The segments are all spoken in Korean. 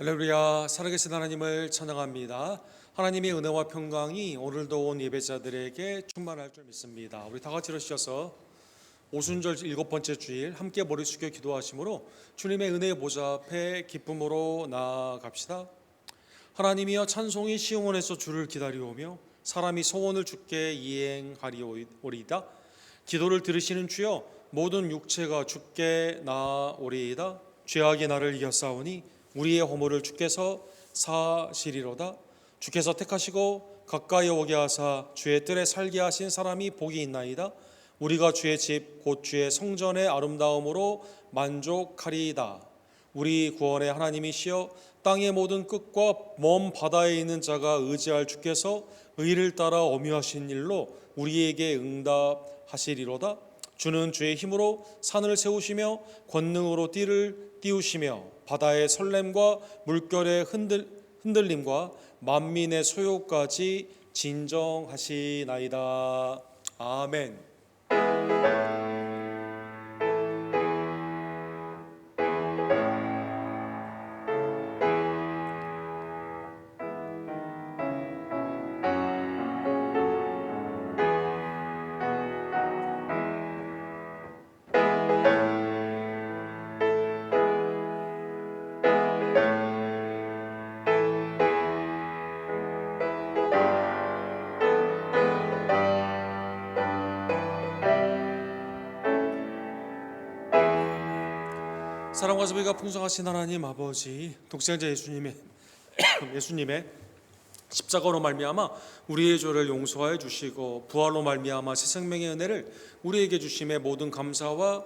할렐루야, 살아계신 하나님을 찬양합니다. 하나님의 은혜와 평강이 오늘도 온 예배자들에게 충만할 줄 믿습니다. 우리 다 같이 일어서셔서 오순절 7번째 주일 함께 머리 숙여 기도하심으로 주님의 은혜의 보좌 앞에 기쁨으로 나아갑시다. 하나님이여, 찬송이 시온에서 주를 기다리오며 사람이 소원을 주께 이행하리오리이다. 기도를 들으시는 주여, 모든 육체가 주께 나아오리이다. 죄악이 나를 이겼사오니 우리의 허물을 주께서 사시리로다. 주께서 택하시고 가까이 오게 하사 주의 뜰에 살게 하신 사람이 복이 있나이다. 우리가 주의 집 곧 주의 성전의 아름다움으로 만족하리이다. 우리 구원의 하나님이시여, 땅의 모든 끝과 먼 바다에 있는 자가 의지할 주께서 의를 따라 엄유하신 일로 우리에게 응답하시리로다. 주는 주의 힘으로 산을 세우시며 권능으로 띠를 띄우시며 바다의 설렘과 물결의 흔들림과 만민의 소요까지 진정하시나이다. 아멘. 사랑과 자비가 풍성하신 하나님 아버지, 독생자 예수님의 십자가로 말미암아 우리의 죄를 용서하여 주시고 부활로 말미암아 새 생명의 은혜를 우리에게 주심에 모든 감사와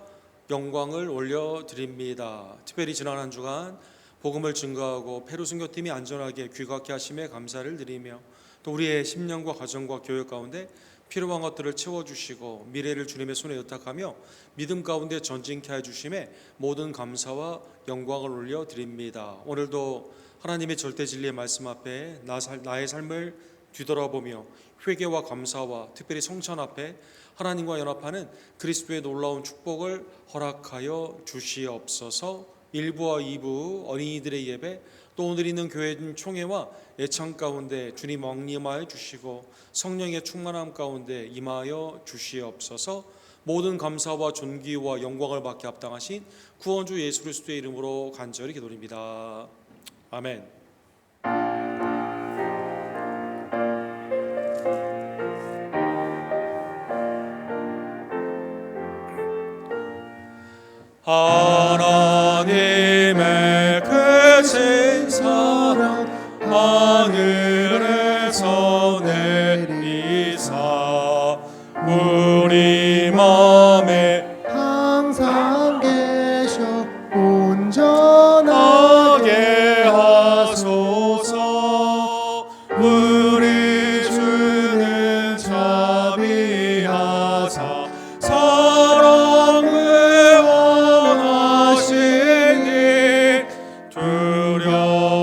영광을 올려드립니다. 특별히 지난 한 주간 복음을 증거하고 페루 선교팀이 안전하게 귀국하게 하심에 감사를 드리며, 또 우리의 심령과 가정과 교회 가운데 필요한 것들을 채워주시고 미래를 주님의 손에 의탁하며 믿음 가운데 전진케 해주심에 모든 감사와 영광을 올려드립니다. 오늘도 하나님의 절대 진리의 말씀 앞에 나의 삶을 뒤돌아보며 회개와 감사와 특별히 성찬 앞에 하나님과 연합하는 그리스도의 놀라운 축복을 허락하여 주시옵소서. 1부와 2부 어린이들의 예배, 또 오늘 있는 교회 총회와 예찬 가운데 주님 왕림하여 주시고 성령의 충만함 가운데 임하여 주시옵소서. 모든 감사와 존귀와 영광을 받게 합당하신 구원주 예수 그리스도의 이름으로 간절히 기도드립니다. 아멘. 하나님의 크신 사랑 하늘에서 내리사 우리 맘에 항상 계셔 온전하게 하소서. 우리 주는 자비하사 사랑을 원하시니 두려워서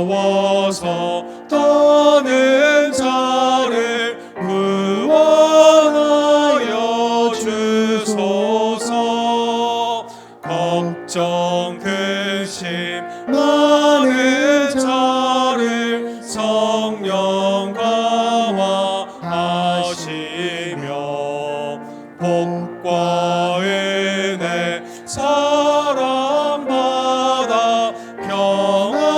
떠는 자를 구원하여 주소서. 걱정 근심 많은 자를 성령 강화하시며 복과 은혜 사랑받아 평안하게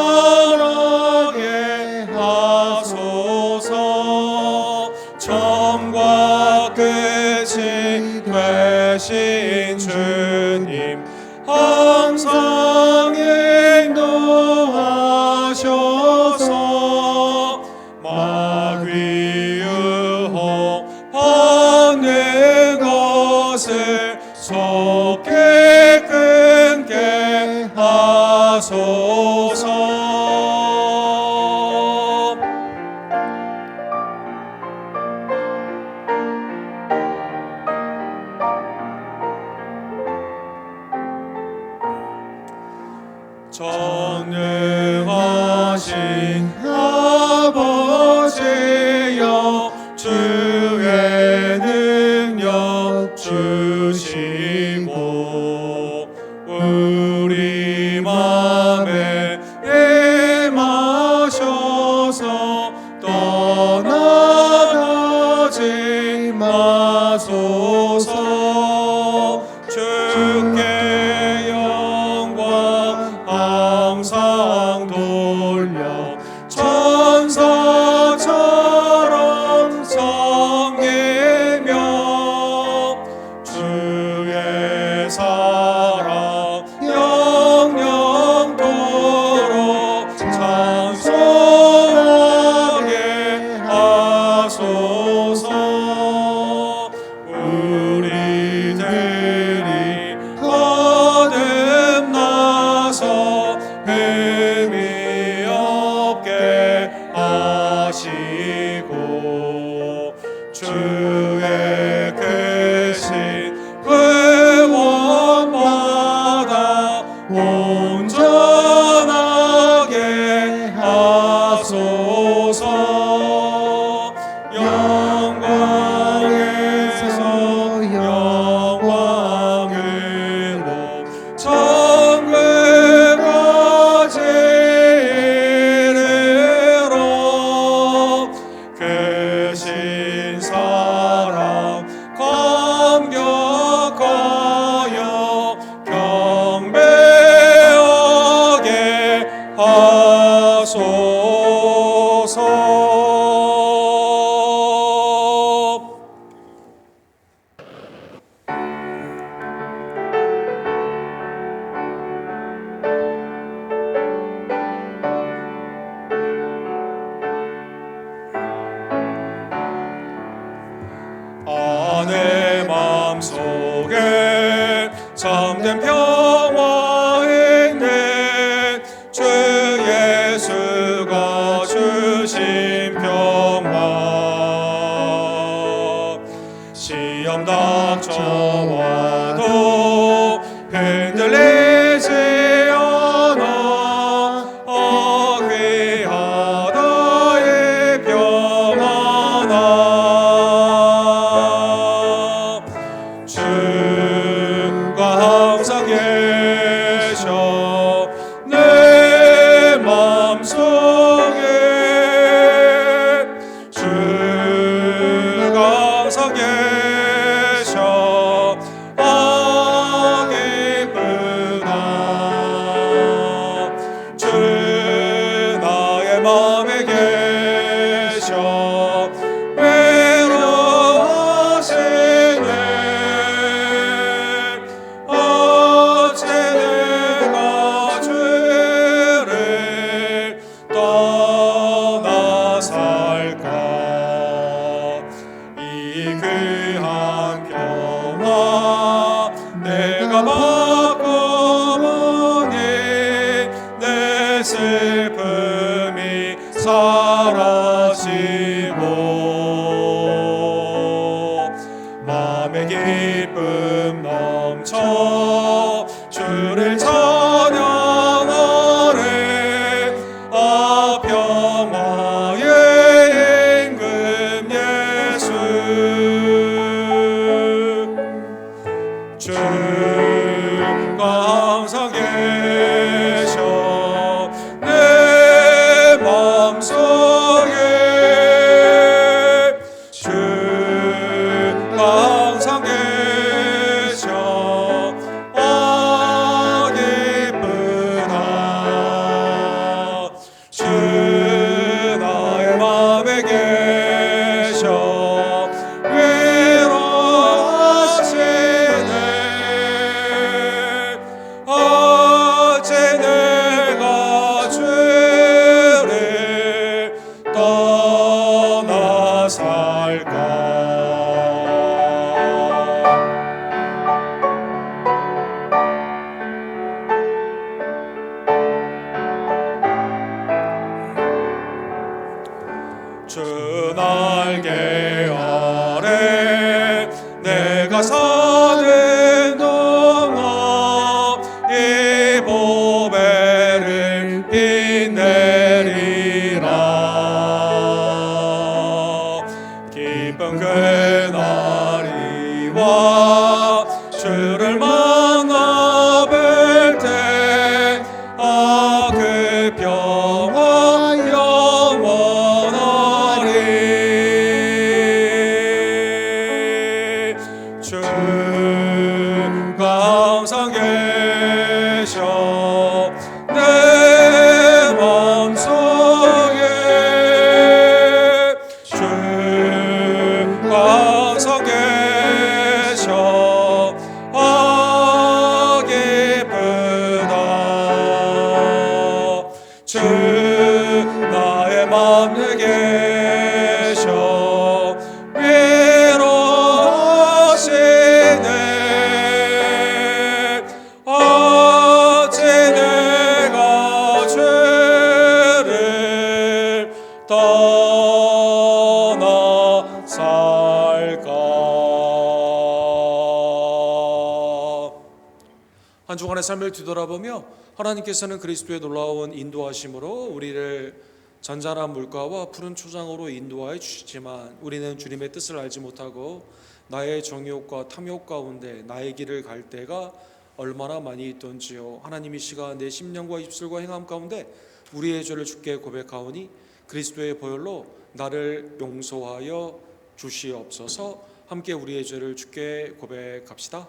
하소서. 처음과 끝이 되신 주님 항상 인도하셔서 마귀 유혹하는 것을 속히 끊게 하소서. 전능하신 아버지여, 주의 능력 주시고 우리 맘에 내 맘속에 참된 평화 있네. 주 예수가 주신 평화. 시험 닥쳐와도 흔들리지 않아. 귀하다 이 평안아. 주가 항상 계셔 내 맘속에. 주가 항상 계셔 기쁘다. 주 나의 맘에 계셔 외로워하시네. 어째 내가 주를 떠나 살까. 이 귀한 평화 내가 받고 보니 내 슬픔이 사라지고 마음의 기쁨 넘쳐 주를 찬양하네. 평화의 임금 예수. 주가 항상 계셔 내 맘속에. 주가 항상 계셔 기쁘다. 주 나의 맘에 계셔 외로워하시네. 어째 내가 주를 떠나 살까. 주 날개 아래 내가 사는 동안 이 보배를 빛내리라. 기쁜 그날이 와 주를 만나 뵐 때 그 평화 영원하리. 주가 항상 계셔 내 맘속에. 주가 항상 계셔 기쁘다. 주 나의 맘에 계셔 위로하시네. 어째 내가 주를 떠나 살까. 한 주간의 삶을 뒤돌아보며 하나님께서는 그리스도의 놀라운 인도하심으로 우리를 잔잔한 물가와 푸른 초장으로 인도하여 주시지만 우리는 주님의 뜻을 알지 못하고 나의 정욕과 탐욕 가운데 나의 길을 갈 때가 얼마나 많이 있던지요. 하나님 이 시간 내 심령과 입술과 행함 가운데 우리의 죄를 주께 고백하오니 그리스도의 보혈로 나를 용서하여 주시옵소서. 함께 우리의 죄를 주께 고백합시다.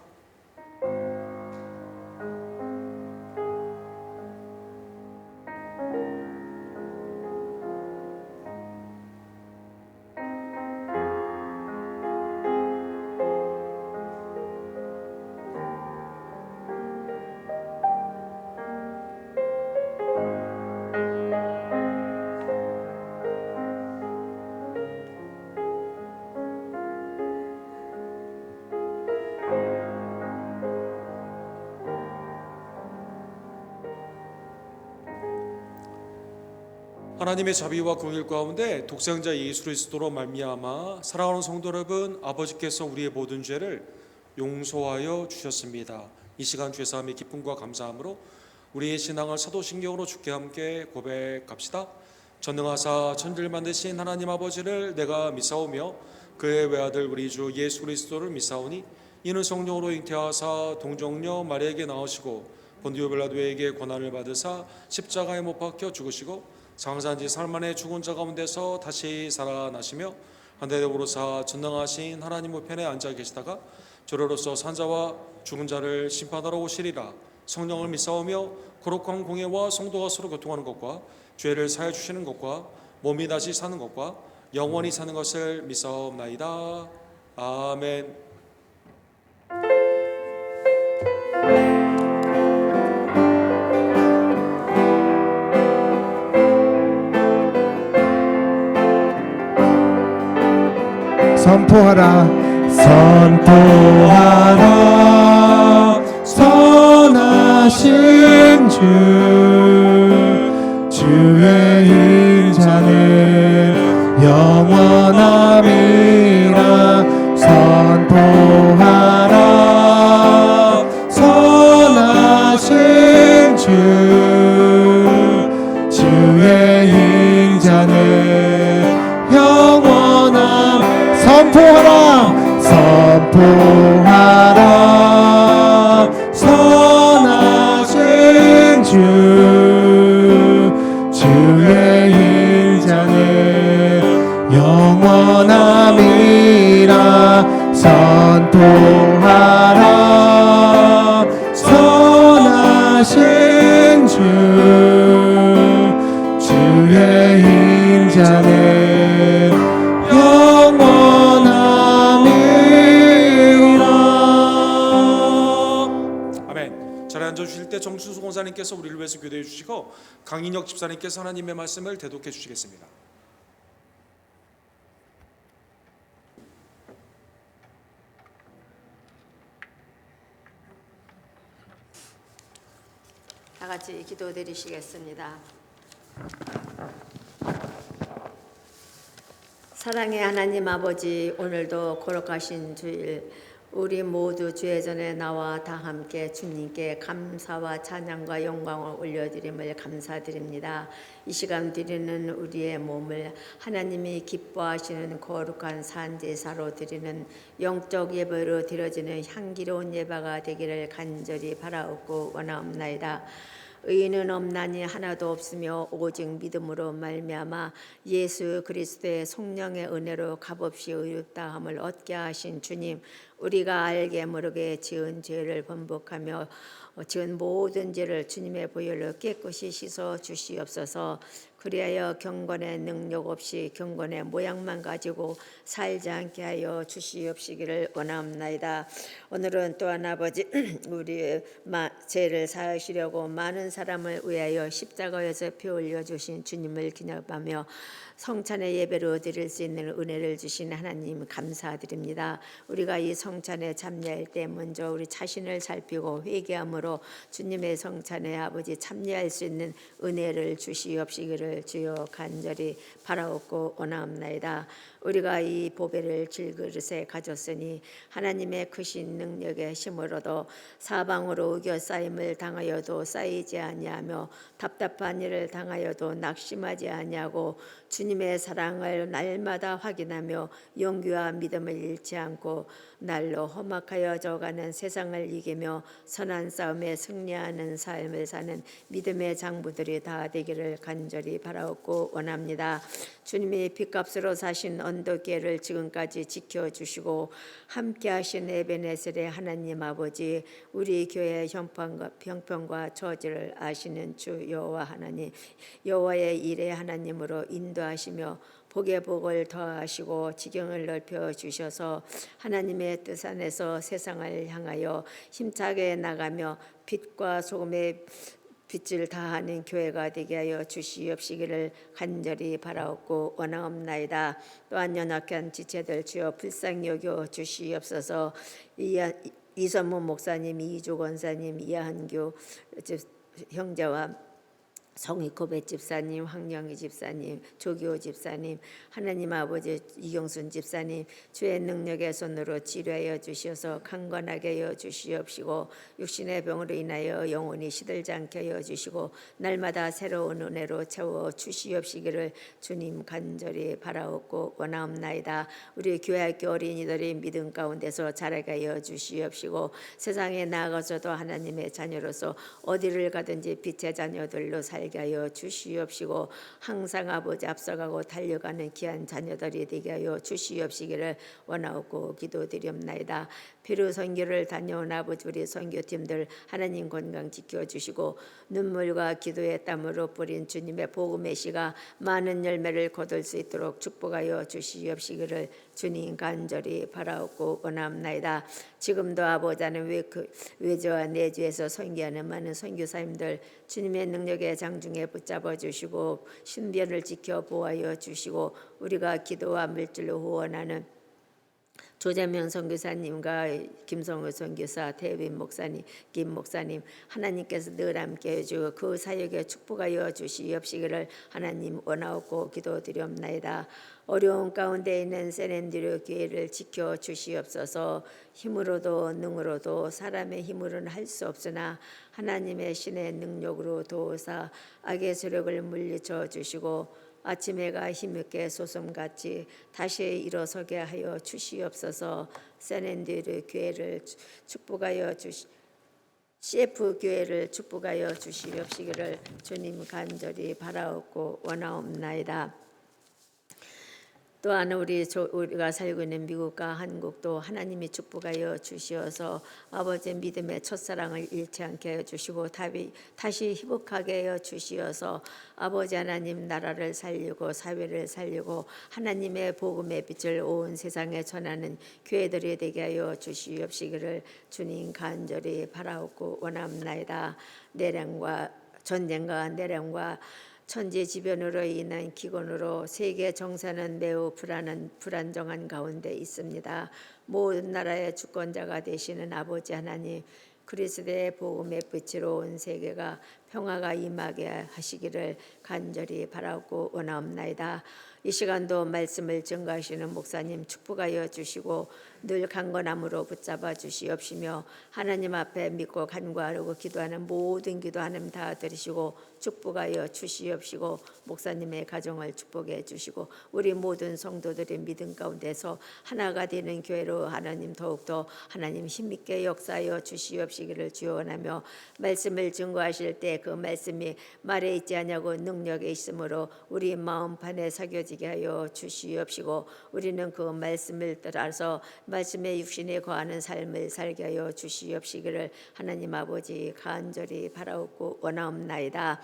하나님의 자비와 긍휼 가운데 독생자 예수 그리스도로 말미암아 사랑하는 성도 여러분, 아버지께서 우리의 모든 죄를 용서하여 주셨습니다. 이 시간 주의 사함의 기쁨과 감사함으로 우리의 신앙을 사도신경으로 주께 함께 고백합시다. 전능하사 천지를 만드신 하나님 아버지를 내가 믿사오며 그의 외아들 우리 주 예수 그리스도를 믿사오니 이는 성령으로 잉태하사 동정녀 마리아에게 나오시고 본디오 빌라도에게 고난을 받으사 십자가에 못 박혀 죽으시고 장사한지 살만에 죽은 자 가운데서 다시 살아나시며 한대대 오르사 전능하신 하나님 우편에 앉아 계시다가 저로로서 산자와 죽은 자를 심판하러 오시리라. 성령을 믿사오며 거룩한 공예와 성도가 서로 교통하는 것과 죄를 사해 주시는 것과 몸이 다시 사는 것과 영원히 사는 것을 믿사옵나이다. 아멘. 선포하라 선포하라 선하신 주 주의 인자는 영원함이라 선포하라 선하신 주 주의 인자는 영원함 선포하라 선포하라 선하신 주 주의 인자는 영원함이라 선포하라 선하신 주 주의 인자는 아멘. 자리에 앉아주실 때 정순수 권사님께서 우리를 위해서 교도해 주시고 강인혁 집사님께서 하나님의 말씀을 대독해 주시겠습니다. 다 같이 기도드리시겠습니다. 사랑의 하나님 아버지, 오늘도 거룩하신 주일 우리 모두 주의 전에 나와 다 함께 주님께 감사와 찬양과 영광을 올려드림을 감사드립니다. 이 시간 드리는 우리의 몸을 하나님이 기뻐하시는 거룩한 산제사로 드리는 영적 예배로 드려지는 향기로운 예배가 되기를 간절히 바라옵고 원하옵나이다. 의인은 없나니 하나도 없으며 오직 믿음으로 말미암아 예수 그리스도의 성령의 은혜로 값없이 의롭다함을 얻게 하신 주님, 우리가 알게 모르게 지은 죄를 번복하며 지은 모든 죄를 주님의 보혈로 깨끗이 씻어 주시옵소서. 그리하여 경건의 능력 없이 경건의 모양만 가지고 살지 않게 하여 주시옵시기를 원하옵나이다. 오늘은 또한 아버지 우리의 죄를 사하시려고 많은 사람을 위하여 십자가에서 피 흘려 주신 주님을 기념하며 성찬의 예배로 드릴 수 있는 은혜를 주신 하나님 감사드립니다. 우리가 이 성찬에 참여할 때 먼저 우리 자신을 살피고 회개함으로 주님의 성찬에 아버지 참여할 수 있는 은혜를 주시옵시기를 주여 간절히 바라옵고 원하옵나이다. 우리가 이 보배를 질그릇에 가졌으니 하나님의 크신 능력의 힘으로도 사방으로 우겨 쌓임을 당하여도 쌓이지 아니하며 답답한 일을 당하여도 낙심하지 아니하고 주님의 사랑을 날마다 확인하며 용기와 믿음을 잃지 않고 날로 험악하여 져가는 세상을 이기며 선한 싸움에 승리하는 삶을 사는 믿음의 장부들이 다 되기를 간절히 바라옵고 원합니다. 주님이 핏값으로 사신 언덕계를 지금까지 지켜주시고 함께하신 에베네셀의 하나님 아버지, 우리 교회의 형편과 처지를 아시는 주 여호와 하나님, 여호와의 일의 하나님으로 인도하시며 복의 복을 더하시고 지경을 넓혀 주셔서 하나님의 뜻 안에서 세상을 향하여 힘차게 나가며 빛과 소금의 빛을 다하는 교회가 되게 하여 주시옵시기를 간절히 바라옵고 원하옵나이다. 또한 연약한 지체들 주여 불쌍히 여겨 주시옵소서. 이선문 목사님, 이주 권사님, 이한규 형제와 성익고배 집사님, 황영희 집사님, 조기호 집사님, 하나님 아버지 이경순 집사님 주의 능력의 손으로 치료하여 주셔서 강건하게 하여 주시옵시고 육신의 병으로 인하여 영혼이 시들지 않게 하여 주시고 날마다 새로운 은혜로 채워 주시옵시기를 주님 간절히 바라옵고 원하옵나이다. 우리 교회학교 어린이들이 믿음 가운데서 자라게 하여 주시옵시고 세상에 나아가서도 하나님의 자녀로서 어디를 가든지 빛의 자녀들로 살게 하여 주시옵시고 항상 아버지 앞서가고 달려가는 귀한 자녀들이 되게 하여 주시옵시기를 원하옵고 기도드리옵나이다. 피로 선교를 다녀온 아버지 우리 선교팀들 하나님 건강 지켜주시고 눈물과 기도의 땀으로 뿌린 주님의 복음의 씨가 많은 열매를 거둘 수 있도록 축복하여 주시옵시기를 주님 간절히 바라옵고 원하옵나이다. 지금도 아버지 하나님 외주와 내주에서 선교하는 많은 선교사님들 주님의 능력의 장중에 붙잡아 주시고 신변을 지켜 보호하여 주시고 우리가 기도와 물질로 후원하는 조재명 선교사님과 김성호 선교사, 대빈 목사님, 김 목사님 하나님께서 늘 함께 해주고 그 사역에 축복하여 주시옵시기를 하나님 원하옵고 기도드리옵나이다. 어려운 가운데 있는 세렌드류 교회를 지켜 주시옵소서. 힘으로도 능으로도 사람의 힘으로는 할 수 없으나 하나님의 신의 능력으로 도우사 악의 세력을 물리쳐 주시고 아침 해가 힘있게 소송같이 다시 일어서게 하여 주시옵소서. 세렌드류 교회를 축복하여 CF 교회를 축복하여 주시옵시기를 주님 간절히 바라옵고 원하옵나이다. 또한 우리가 살고 있는 미국과 한국도 하나님이 축복하여 주시어서 아버지의 믿음의 첫사랑을 잃지 않게 해주시고 다시 회복하게 하여 주시어서 아버지 하나님 나라를 살리고 사회를 살리고 하나님의 복음의 빛을 온 세상에 전하는 교회들이 되게 하여 주시옵시기를 주님 간절히 바라옵고 원합나이다. 전쟁과 내란과 천지지변으로 인한 기근으로 세계 정세는 매우 불안정한 가운데 있습니다. 모든 나라의 주권자가 되시는 아버지 하나님 그리스도의 복음의 빛으로 온 세계가 평화가 임하게 하시기를 간절히 바라고 원하옵나이다. 이 시간도 말씀을 증거하시는 목사님 축복하여 주시고 늘 강건함으로 붙잡아 주시옵시며 하나님 앞에 믿고 간구하고 기도하는 모든 기도 하나님 다 들으시고 축복하여 주시옵시고 목사님의 가정을 축복해 주시고 우리 모든 성도들의 믿음 가운데서 하나가 되는 교회로 하나님 더욱더 하나님 힘있게 역사하여 주시옵시기를 주원하며 말씀을 증거하실 때 그 말씀이 말에 있지 아니하고 능력에 있으므로 우리 마음판에 새겨지게 하여 주시옵시고 우리는 그 말씀을 따라서 말씀의 육신에 거하는 삶을 살게 하여 주시옵시기를 하나님 아버지 간절히 바라옵고 원하옵나이다.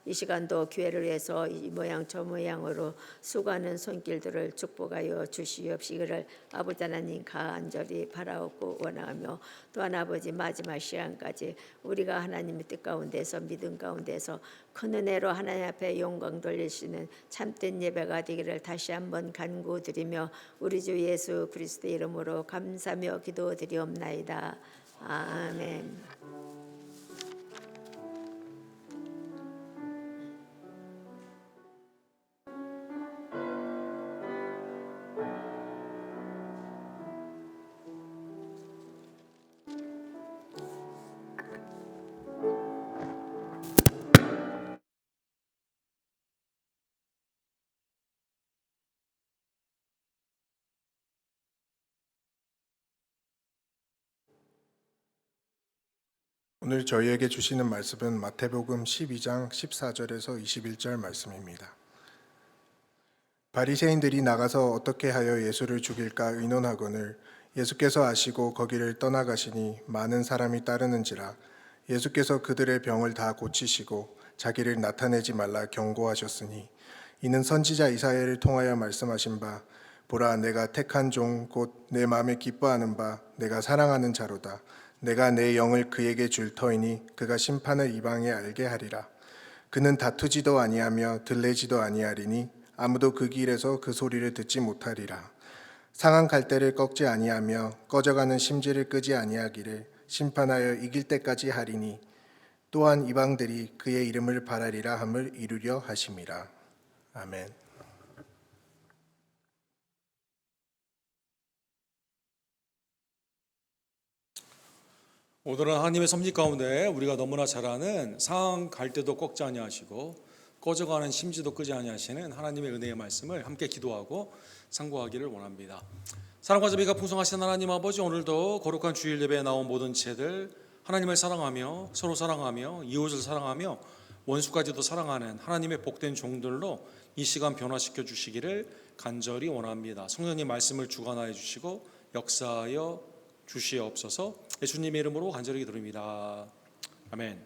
이 시간도 교회를 위해서 이 모양 저 모양으로 수고하는 손길들을 축복하여 주시옵시기를 아버지 하나님 간절히 바라옵고 원하며 또한 아버지 마지막 시간까지 우리가 하나님의 뜻 가운데서 믿음 가운데서 큰 은혜로 하나님 앞에 영광 돌리시는 참된 예배가 되기를 다시 한번 간구드리며 우리 주 예수 그리스도 이름으로 감사하며 기도드리옵나이다. 아멘. 오늘 저희에게 주시는 말씀은 마태복음 12장 14절에서 21절 말씀입니다. 바리새인들이 나가서 어떻게 하여 예수를 죽일까 의논하거늘 예수께서 아시고 거기를 떠나가시니 많은 사람이 따르는지라 예수께서 그들의 병을 다 고치시고 자기를 나타내지 말라 경고하셨으니 이는 선지자 이사야를 통하여 말씀하신 바 보라 내가 택한 종 곧 내 마음에 기뻐하는 바 내가 사랑하는 자로다. 내가 내 영을 그에게 줄 터이니 그가 심판을 이방에 알게 하리라. 그는 다투지도 아니하며 들레지도 아니하리니 아무도 그 길에서 그 소리를 듣지 못하리라. 상한 갈대를 꺾지 아니하며 꺼져가는 심지를 끄지 아니하기를 심판하여 이길 때까지 하리니 또한 이방들이 그의 이름을 바라리라 함을 이루려 하심이라. 아멘. 오늘은 하나님의 섭리 가운데 우리가 너무나 잘 아는 상황 갈 때도 꺾지 아니하시고 꺼져가는 심지도 끄지 아니하시는 하나님의 은혜의 말씀을 함께 기도하고 상고하기를 원합니다. 사랑과 자비가 풍성하신 하나님 아버지, 오늘도 거룩한 주일 예배에 나온 모든 지체들 하나님을 사랑하며 서로 사랑하며 이웃을 사랑하며 원수까지도 사랑하는 하나님의 복된 종들로 이 시간 변화시켜 주시기를 간절히 원합니다. 성령님 말씀을 주관하여 주시고 역사하여 주시옵소서. 예수님의 이름으로 간절히 기도드립니다. 아멘.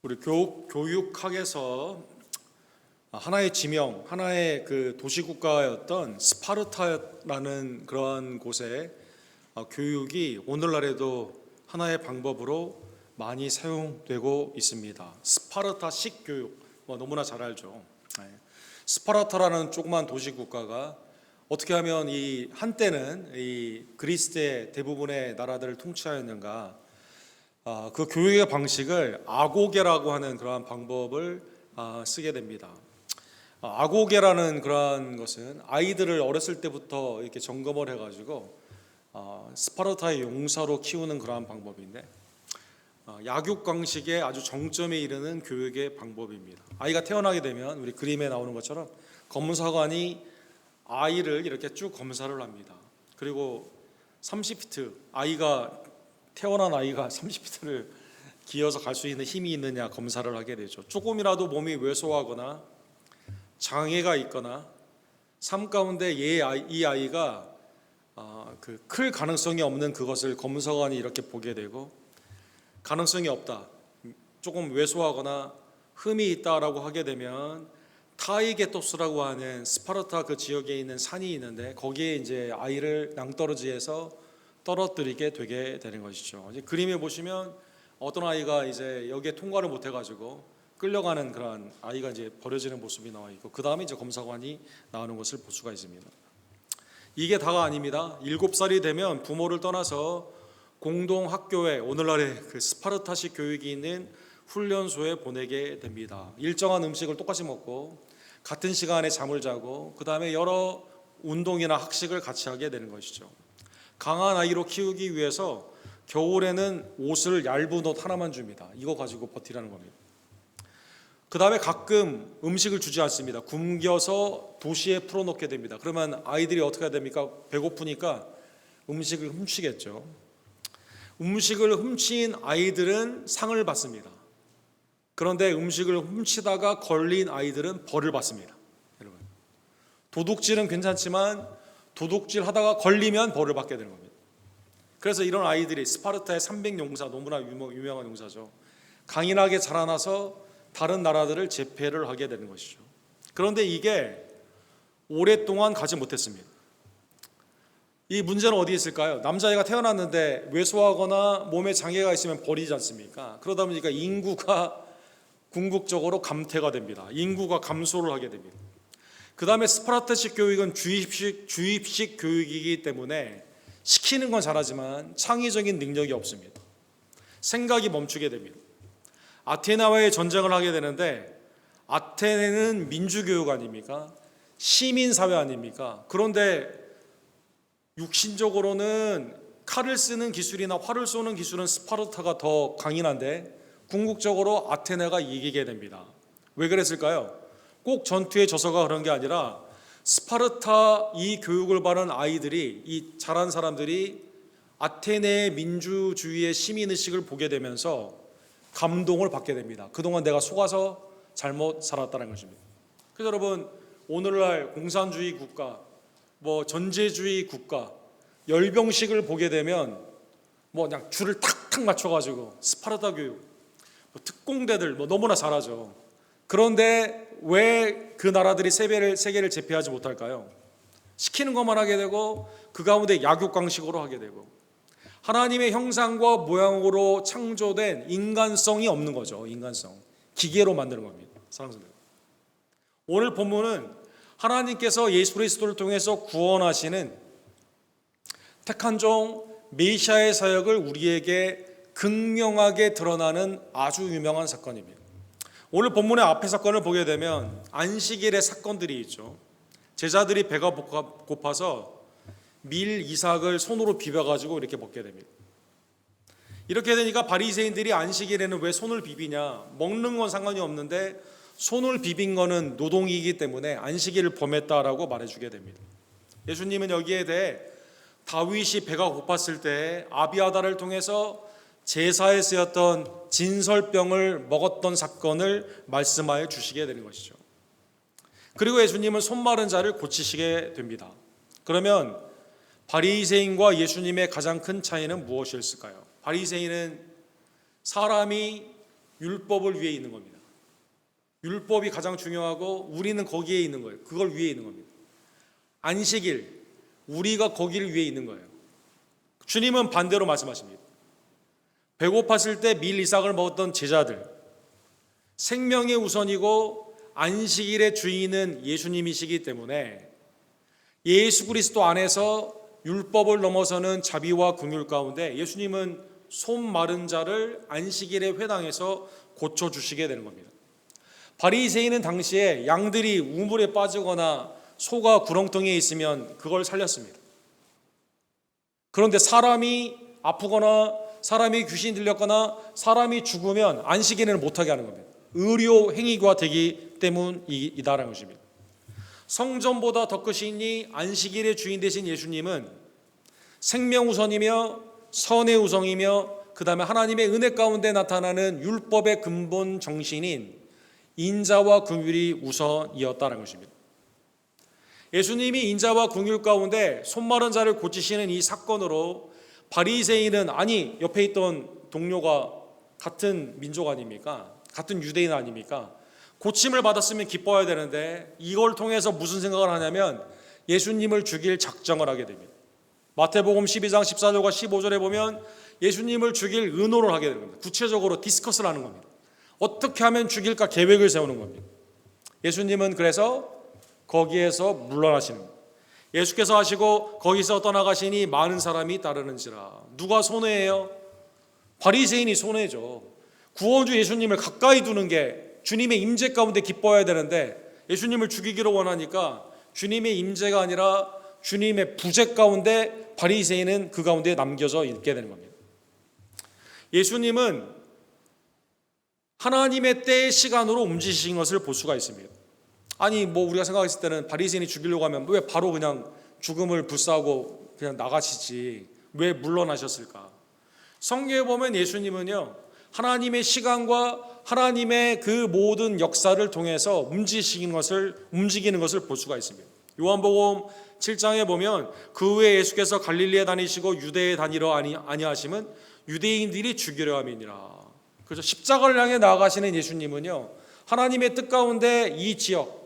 우리 교육학에서 하나의 지명, 하나의 그 도시국가였던 스파르타라는 그러한 곳에 교육이 오늘날에도 하나의 방법으로 많이 사용되고 있습니다. 스파르타식 교육, 너무나 잘 알죠. 스파르타라는 조그만 도시국가가 어떻게 하면 이 한때는 이 그리스의 대부분의 나라들을 통치하였는가, 그 교육의 방식을 아고게라고 하는 그러한 방법을 쓰게 됩니다. 아고게라는 그러한 것은 아이들을 어렸을 때부터 이렇게 점검을 해가지고 스파르타의 용사로 키우는 그러한 방법인데, 약육 방식의 아주 정점에 이르는 교육의 방법입니다. 아이가 태어나게 되면 우리 그림에 나오는 것처럼 검사관이 아이를 이렇게 쭉 검사를 합니다. 그리고 30피트, 태어난 아이가 30피트를 기어서 갈 수 있는 힘이 있느냐 검사를 하게 되죠. 조금이라도 몸이 왜소하거나 장애가 있거나 삶 가운데 이 아이가 클 가능성이 없는 그것을 검사관이 이렇게 보게 되고, 가능성이 없다, 조금 왜소하거나 흠이 있다라고 하게 되면 타이게토스라고 하는 스파르타 그 지역에 있는 산이 있는데 거기에 이제 아이를 낭떠러지에서 떨어뜨리게 되게 되는 것이죠. 이제 그림에 보시면 어떤 아이가 이제 여기에 통과를 못 해가지고 끌려가는 그런 아이가 이제 버려지는 모습이 나와 있고, 그 다음에 이제 검사관이 나오는 것을 볼 수가 있습니다. 이게 다가 아닙니다. 7살이 되면 부모를 떠나서 공동 학교에, 오늘날의 그 스파르타식 교육이 있는 훈련소에 보내게 됩니다. 일정한 음식을 똑같이 먹고 같은 시간에 잠을 자고 그 다음에 여러 운동이나 학식을 같이 하게 되는 것이죠. 강한 아이로 키우기 위해서 겨울에는 옷을 얇은 옷 하나만 줍니다. 이거 가지고 버티라는 겁니다. 그 다음에 가끔 음식을 주지 않습니다. 굶겨서 도시에 풀어놓게 됩니다. 그러면 아이들이 어떻게 해야 됩니까? 배고프니까 음식을 훔치겠죠. 음식을 훔친 아이들은 상을 받습니다. 그런데 음식을 훔치다가 걸린 아이들은 벌을 받습니다. 여러분, 도둑질은 괜찮지만 도둑질 하다가 걸리면 벌을 받게 되는 겁니다. 그래서 이런 아이들이 스파르타의 300용사, 너무나 유명한 용사죠. 강인하게 자라나서 다른 나라들을 제패를 하게 되는 것이죠. 그런데 이게 오랫동안 가지 못했습니다. 이 문제는 어디에 있을까요? 남자애가 태어났는데 왜소하거나 몸에 장애가 있으면 버리지 않습니까? 그러다 보니까 인구가 궁극적으로 감퇴가 됩니다. 인구가 감소를 하게 됩니다. 그 다음에 스파르타식 교육은 주입식 교육이기 때문에 시키는 건 잘하지만 창의적인 능력이 없습니다. 생각이 멈추게 됩니다. 아테네와의 전쟁을 하게 되는데, 아테네는 민주교육 아닙니까? 시민사회 아닙니까? 그런데 육신적으로는 칼을 쓰는 기술이나 활을 쏘는 기술은 스파르타가 더 강인한데 궁극적으로 아테네가 이기게 됩니다. 왜 그랬을까요? 꼭 전투에 져서가 그런 게 아니라 스파르타 이 교육을 받은 아이들이, 이 자란 사람들이 아테네의 민주주의의 시민의식을 보게 되면서 감동을 받게 됩니다. 그동안 내가 속아서 잘못 살았다는 것입니다. 그래서 여러분, 오늘날 공산주의 국가, 전제주의 국가, 열병식을 보게 되면 그냥 줄을 탁탁 맞춰가지고 스파르타 교육, 특공대들 너무나 잘하죠. 그런데 왜 그 나라들이 세계를 제패하지 못할까요? 시키는 것만 하게 되고 그 가운데 약육강식으로 하게 되고 하나님의 형상과 모양으로 창조된 인간성이 없는 거죠. 인간성, 기계로 만드는 겁니다. 사랑하는 여러분, 오늘 본문은 하나님께서 예수 그리스도를 통해서 구원하시는 택한 종 메시아의 사역을 우리에게 극명하게 드러나는 아주 유명한 사건입니다. 오늘 본문의 앞에 사건을 보게 되면 안식일의 사건들이 있죠. 제자들이 배가 고파서 밀 이삭을 손으로 비벼가지고 이렇게 먹게 됩니다. 이렇게 되니까 바리새인들이 안식일에는 왜 손을 비비냐, 먹는 건 상관이 없는데 손을 비빈 거는 노동이기 때문에 안식일을 범했다라고 말해주게 됩니다. 예수님은 여기에 대해 다윗이 배가 고팠을 때 아비아다를 통해서 제사에 쓰였던 진설병을 먹었던 사건을 말씀하여 주시게 되는 것이죠. 그리고 예수님은 손 마른 자를 고치시게 됩니다. 그러면 바리새인과 예수님의 가장 큰 차이는 무엇일까요? 바리새인은 사람이 율법을 위해 있는 겁니다. 율법이 가장 중요하고 우리는 거기에 있는 거예요. 그걸 위해 있는 겁니다. 안식일, 우리가 거기를 위해 있는 거예요. 주님은 반대로 말씀하십니다. 배고팠을 때 밀 이삭을 먹었던 제자들, 생명의 우선이고 안식일의 주인은 예수님이시기 때문에 예수 그리스도 안에서 율법을 넘어서는 자비와 긍휼 가운데 예수님은 손 마른 자를 안식일의 회당에서 고쳐주시게 되는 겁니다. 바리새인은 당시에 양들이 우물에 빠지거나 소가 구렁텅이에 있으면 그걸 살렸습니다. 그런데 사람이 아프거나 사람이 귀신이 들렸거나 사람이 죽으면 안식일에는 못하게 하는 겁니다. 의료 행위가 되기 때문이다라는 것입니다. 성전보다 더 크시니 안식일의 주인 되신 예수님은 생명 우선이며 선의 우성이며 그 다음에 하나님의 은혜 가운데 나타나는 율법의 근본 정신인 인자와 긍휼이 우선이었다는 것입니다. 예수님이 인자와 긍휼 가운데 손 마른 자를 고치시는 이 사건으로 바리새인은 아니 옆에 있던 동료가 같은 민족 아닙니까? 같은 유대인 아닙니까? 고침을 받았으면 기뻐해야 되는데 이걸 통해서 무슨 생각을 하냐면 예수님을 죽일 작정을 하게 됩니다. 마태복음 12장 14절과 15절에 보면 예수님을 죽일 의노를 하게 되는 겁니다. 구체적으로 디스커스를 하는 겁니다. 어떻게 하면 죽일까 계획을 세우는 겁니다. 예수님은 그래서 거기에서 물러나시는 겁니다. 예수께서 하시고 거기서 떠나가시니 많은 사람이 따르는지라. 누가 손해예요? 바리새인이 손해죠. 구원주 예수님을 가까이 두는 게 주님의 임재 가운데 기뻐해야 되는데 예수님을 죽이기로 원하니까 주님의 임재가 아니라 주님의 부재 가운데 바리새인은 그 가운데 남겨져 있게 되는 겁니다. 예수님은 하나님의 때의 시간으로 움직이신 것을 볼 수가 있습니다. 아니 우리가 생각했을 때는 바리새인이 죽이려고 하면 왜 바로 그냥 죽음을 불사하고 그냥 나가시지 왜 물러나셨을까? 성경에 보면 예수님은요 하나님의 시간과 하나님의 그 모든 역사를 통해서 움직이는 것을 볼 수가 있습니다. 요한복음 7장에 보면 그 후에 예수께서 갈릴리에 다니시고 유대에 다니러 아니하심은 유대인들이 죽이려 함이니라. 그래서 십자가를 향해 나아가시는 예수님은요 하나님의 뜻 가운데 이 지역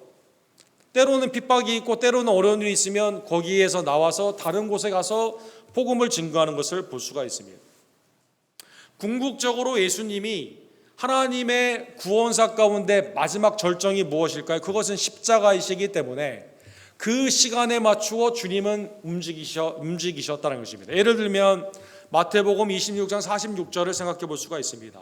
때로는 핍박이 있고 때로는 어려운 일이 있으면 거기에서 나와서 다른 곳에 가서 복음을 증거하는 것을 볼 수가 있습니다. 궁극적으로 예수님이 하나님의 구원사 가운데 마지막 절정이 무엇일까요? 그것은 십자가이시기 때문에 그 시간에 맞추어 주님은 움직이셨다는 것입니다. 예를 들면 마태복음 26장 46절을 생각해 볼 수가 있습니다.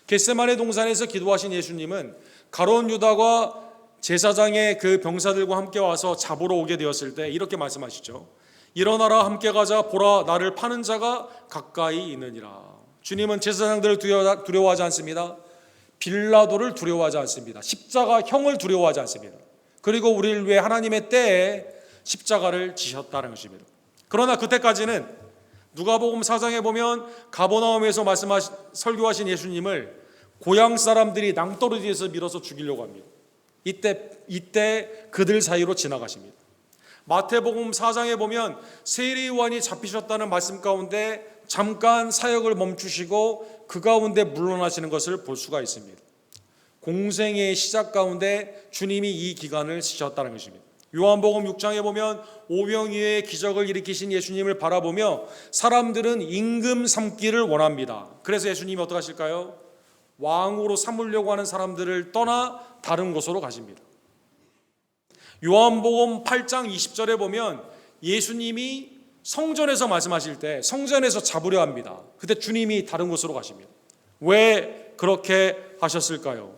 겟세마네 동산에서 기도하신 예수님은 가룟 유다가 제사장의 그 병사들과 함께 와서 잡으러 오게 되었을 때 이렇게 말씀하시죠. 일어나라 함께 가자 보라 나를 파는 자가 가까이 있느니라. 주님은 제사장들을 두려워하지 않습니다. 빌라도를 두려워하지 않습니다. 십자가형을 두려워하지 않습니다. 그리고 우리를 위해 하나님의 때에 십자가를 지셨다는 것입니다. 그러나 그때까지는 누가복음 4장에 보면 가버나움에서 설교하신 예수님을 고향 사람들이 낭떠러지에서 밀어서 죽이려고 합니다. 이때 그들 사이로 지나가십니다. 마태복음 4장에 보면 세리요한이 잡히셨다는 말씀 가운데 잠깐 사역을 멈추시고 그 가운데 물러나시는 것을 볼 수가 있습니다. 공생의 시작 가운데 주님이 이 기간을 쓰셨다는 것입니다. 요한복음 6장에 보면 오병이어의 기적을 일으키신 예수님을 바라보며 사람들은 임금 삼기를 원합니다. 그래서 예수님이 어떻게 하실까요? 왕으로 삼으려고 하는 사람들을 떠나 다른 곳으로 가십니다. 요한복음 8장 20절에 보면 예수님이 성전에서 말씀하실 때 성전에서 잡으려 합니다. 그때 주님이 다른 곳으로 가십니다. 왜 그렇게 하셨을까요?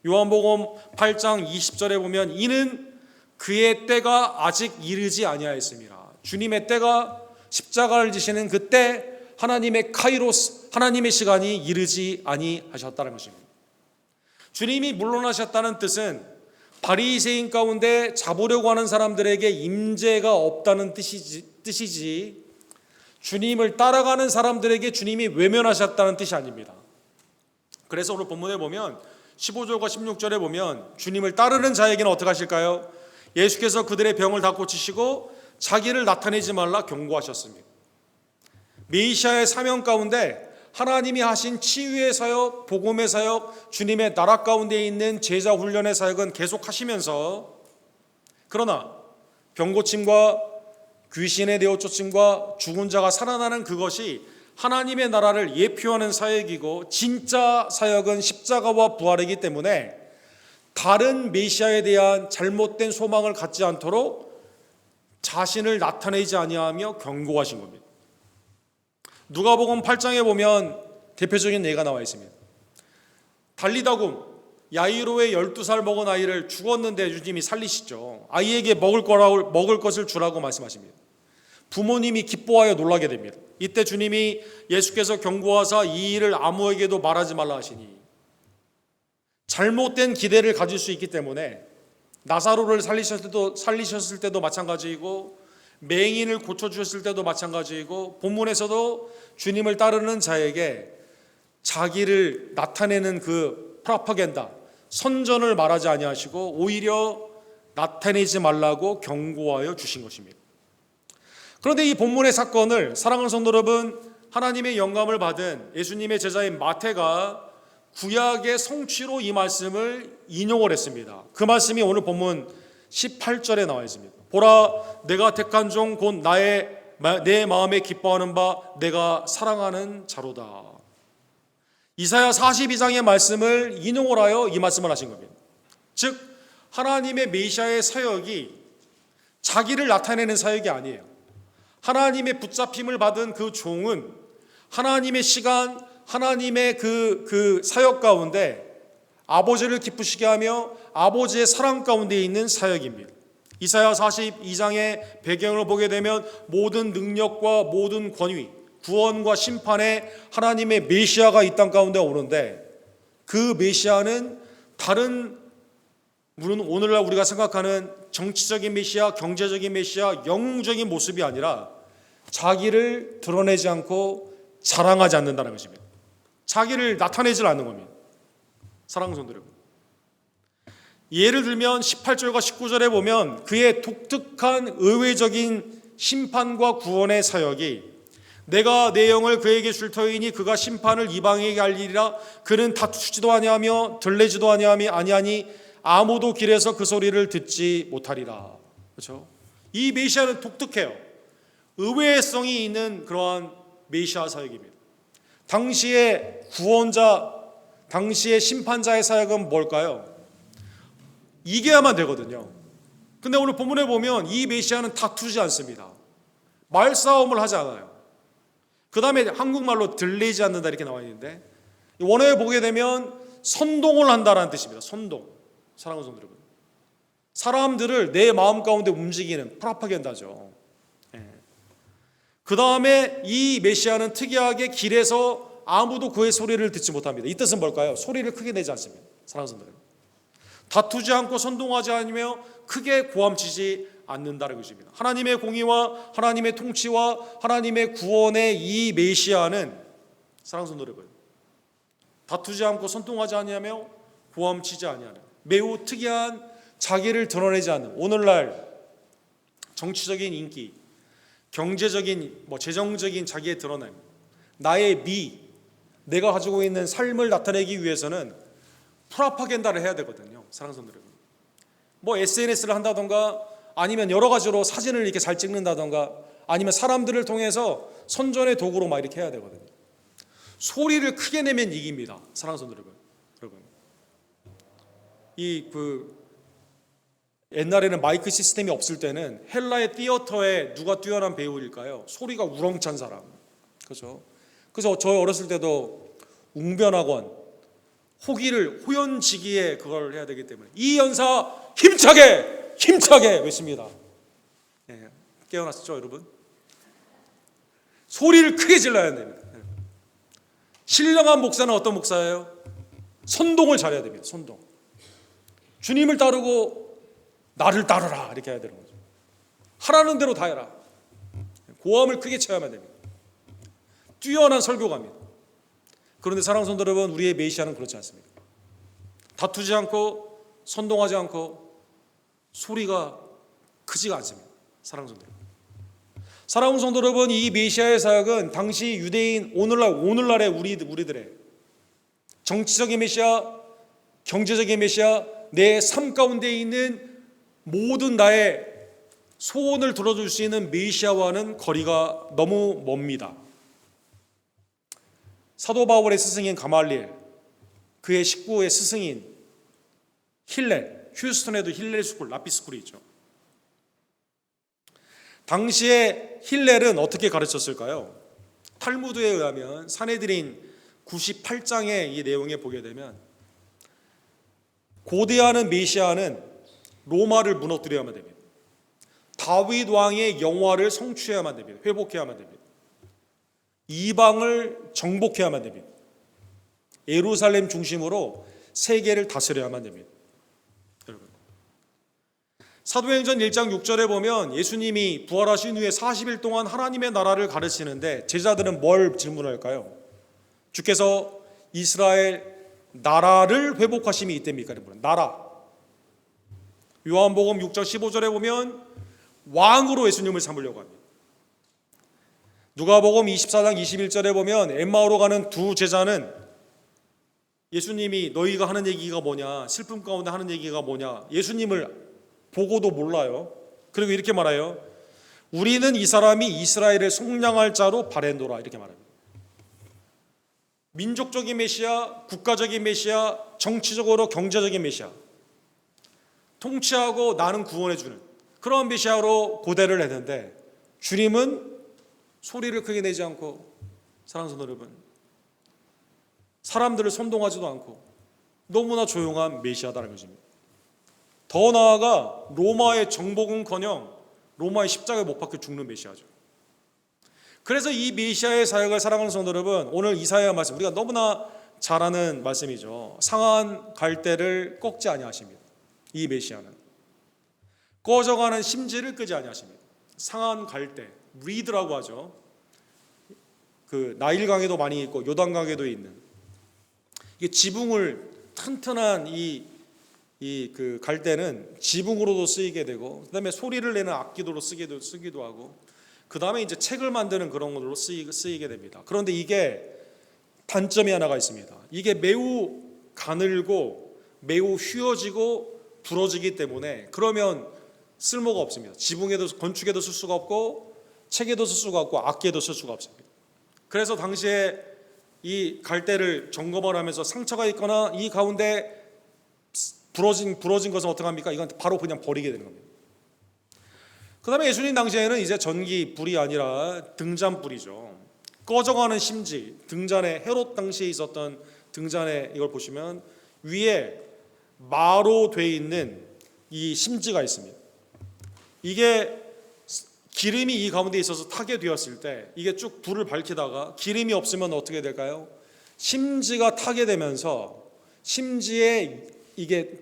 요한복음 8장 20절에 보면 이는 그의 때가 아직 이르지 아니하였습니다. 주님의 때가 십자가를 지시는 그때 하나님의 카이로스, 하나님의 시간이 이르지 아니하셨다는 것입니다. 주님이 물러나셨다는 뜻은 바리새인 가운데 잡으려고 하는 사람들에게 임재가 없다는 뜻이지 주님을 따라가는 사람들에게 주님이 외면하셨다는 뜻이 아닙니다. 그래서 오늘 본문에 보면 15절과 16절에 보면 주님을 따르는 자에게는 어떻게 하실까요? 예수께서 그들의 병을 다 고치시고 자기를 나타내지 말라 경고하셨습니다. 메시아의 사명 가운데 하나님이 하신 치유의 사역, 복음의 사역, 주님의 나라 가운데 있는 제자 훈련의 사역은 계속하시면서 그러나 병고침과 귀신의 내어쫓음과 죽은 자가 살아나는 그것이 하나님의 나라를 예표하는 사역이고 진짜 사역은 십자가와 부활이기 때문에 다른 메시아에 대한 잘못된 소망을 갖지 않도록 자신을 나타내지 아니하며 경고하신 겁니다. 누가복음 8장에 보면 대표적인 예가 나와 있습니다. 달리다굼 야이로의 12살 먹은 아이를 죽었는데 주님이 살리시죠. 아이에게 먹을 것을 주라고 말씀하십니다. 부모님이 기뻐하여 놀라게 됩니다. 이때 주님이 예수께서 경고하사 이 일을 아무에게도 말하지 말라 하시니 잘못된 기대를 가질 수 있기 때문에 나사로를 살리셨을 때도 마찬가지이고 맹인을 고쳐주셨을 때도 마찬가지이고 본문에서도 주님을 따르는 자에게 자기를 나타내는 그 프로파간다, 선전을 말하지 아니하시고 오히려 나타내지 말라고 경고하여 주신 것입니다. 그런데 이 본문의 사건을 사랑하는 성도 여러분, 하나님의 영감을 받은 예수님의 제자인 마태가 구약의 성취로 이 말씀을 인용을 했습니다. 그 말씀이 오늘 본문 18절에 나와 있습니다. 보라, 내가 택한 종 곧 내 마음에 기뻐하는 바 내가 사랑하는 자로다. 이사야 42장의 말씀을 인용을 하여 이 말씀을 하신 겁니다. 즉 하나님의 메시아의 사역이 자기를 나타내는 사역이 아니에요. 하나님의 붙잡힘을 받은 그 종은 하나님의 시간, 하나님의 그 사역 가운데 아버지를 기쁘시게 하며 아버지의 사랑 가운데 있는 사역입니다. 이사야 42장의 배경을 보게 되면 모든 능력과 모든 권위, 구원과 심판에 하나님의 메시아가 이 땅 가운데 오는데 그 메시아는 다른 물론 오늘날 우리가 생각하는 정치적인 메시아, 경제적인 메시아, 영웅적인 모습이 아니라 자기를 드러내지 않고 자랑하지 않는다는 것입니다. 자기를 나타내질 않는 겁니다. 사랑하는 성도 여러분, 예를 들면 18절과 19절에 보면 그의 독특한 의외적인 심판과 구원의 사역이 내가 내 영을 그에게 줄 터이니 그가 심판을 이방에게 알리리라. 그는 다투지도 아니하며 들레지도 아니하니 아무도 길에서 그 소리를 듣지 못하리라. 그렇죠? 이 메시아는 독특해요. 의외성이 있는 그러한 메시아 사역입니다. 당시의 구원자, 당시의 심판자의 사역은 뭘까요? 이겨야만 되거든요. 근데 오늘 본문에 보면 이 메시아는 다투지 않습니다. 말싸움을 하지 않아요. 그 다음에 한국말로 들리지 않는다 이렇게 나와 있는데 원어에 보게 되면 선동을 한다라는 뜻입니다. 선동. 사랑하는 성도 여러분, 사람들을 내 마음 가운데 움직이는 프로파간다죠. 그 다음에 이 메시아는 특이하게 길에서 아무도 그의 소리를 듣지 못합니다. 이 뜻은 뭘까요? 소리를 크게 내지 않습니다. 사랑하는 성도 여러분, 다투지 않고 선동하지 않으며 크게 고함치지 않는다는 것입니다. 하나님의 공의와 하나님의 통치와 하나님의 구원의 이 메시아는 사랑하는 성도 여러분, 다투지 않고 선동하지 아니하며 고함치지 아니하는 매우 특이한 자기를 드러내지 않는, 오늘날 정치적인 인기, 경제적인 재정적인 자기의 드러냄, 나의 내가 가지고 있는 삶을 나타내기 위해서는 프로파간다를 해야 되거든요. 사랑하는 성도 여러분, SNS를 한다던가 아니면 여러 가지로 사진을 이렇게 잘 찍는다던가 아니면 사람들을 통해서 선전의 도구로 막 이렇게 해야 되거든요. 소리를 크게 내면 이깁니다. 사랑하는 성도 여러분, 옛날에는 마이크 시스템이 없을 때는 헬라의 티어터에 누가 뛰어난 배우일까요? 소리가 우렁찬 사람. 그렇죠? 그래서 저 어렸을 때도 웅변학원 호기를 호연지기에 그걸 해야 되기 때문에 이 연사 힘차게 외칩니다. 예, 깨어났죠, 여러분? 소리를 크게 질러야 됩니다. 신령한 목사는 어떤 목사예요? 선동을 잘해야 됩니다. 선동. 주님을 따르고 나를 따르라 이렇게 해야 되는 거죠. 하라는 대로 다 해라. 고함을 크게 쳐야만 됩니다. 뛰어난 설교가입니다. 그런데 사랑하는 성도 여러분, 우리의 메시아는 그렇지 않습니다. 다투지 않고 선동하지 않고 소리가 크지가 않습니다. 사랑하는 성도 여러분. 사랑하는 성도 여러분, 이 메시아의 사역은 당시 유대인 오늘날의 우리들의 정치적인 메시아, 경제적인 메시아, 내 삶 가운데 있는 모든 나의 소원을 들어줄 수 있는 메시아와는 거리가 너무 멉니다. 사도 바울의 스승인 가말리엘, 그의 식구의 스승인 힐렐, 휴스턴에도 힐렐 스쿨, 라피 스쿨이 있죠. 당시에 힐렐은 어떻게 가르쳤을까요? 탈무드에 의하면 사내들인 98장의 이 내용에 보게 되면 고대하는 메시아는 로마를 무너뜨려야만 됩니다. 다윗 왕의 영화를 성취해야만 됩니다. 회복해야만 됩니다. 이방을 정복해야만 됩니다. 예루살렘 중심으로 세계를 다스려야만 됩니다. 여러분, 사도행전 1장 6절에 보면 예수님이 부활하신 후에 40일 동안 하나님의 나라를 가르치는데 제자들은 뭘 질문할까요? 주께서 이스라엘 나라를 회복하심이 이때입니까? 나라. 요한복음 6장 15절에 보면 왕으로 예수님을 삼으려고 합니다. 누가복음 24장 21절에 보면 엠마오로 가는 두 제자는 예수님이 너희가 하는 얘기가 뭐냐, 슬픔 가운데 하는 얘기가 뭐냐, 예수님을 보고도 몰라요. 그리고 이렇게 말해요. 우리는 이 사람이 이스라엘을 속량할 자로 바라노라 이렇게 말합니다. 민족적인 메시아, 국가적인 메시아, 정치적으로 경제적인 메시아, 통치하고 나는 구원해주는 그런 메시아로 고대를 했는데 주님은 소리를 크게 내지 않고, 사랑하는 성도 여러분, 사람들을 선동하지도 않고 너무나 조용한 메시아다라는 것입니다. 더 나아가 로마의 정복은커녕 로마의 십자가에 못 박혀 죽는 메시아죠. 그래서 이 메시아의 사역을 사랑하는 성도 여러분, 오늘 이사야 말씀 우리가 너무나 잘 아는 말씀이죠. 상한 갈대를 꺾지 아니하십니다. 이 메시아는 꺼져가는 심지를 끄지 아니하십니다. 상한 갈대, 리드라고 하죠. 그 나일강에도 많이 있고 요단강에도 있는 이게 지붕을 튼튼한 그 갈대는 지붕으로도 쓰이게 되고, 그다음에 소리를 내는 악기도로 쓰기도 하고, 그다음에 이제 책을 만드는 그런 걸로 쓰이게 됩니다. 그런데 이게 단점이 하나가 있습니다. 이게 매우 가늘고 매우 휘어지고 부러지기 때문에 그러면 쓸모가 없습니다. 지붕에도 건축에도 쓸 수가 없고 책에도 쓸 수가 없고 악기에도 쓸 수가 없습니다. 그래서 당시에 이 갈대를 점검을 하면서 상처가 있거나 이 가운데 부러진 것은 어떻게 합니까? 이건 바로 그냥 버리게 되는 겁니다. 그 다음에 예수님 당시에는 이제 전기 불이 아니라 등잔불이죠. 꺼져가는 심지, 등잔에 헤롯 당시에 있었던 등잔에 이걸 보시면 위에 마로 돼 있는 이 심지가 있습니다. 이게 기름이 이 가운데 있어서 타게 되었을 때 이게 쭉 불을 밝히다가 기름이 없으면 어떻게 될까요? 심지가 타게 되면서 심지에 이게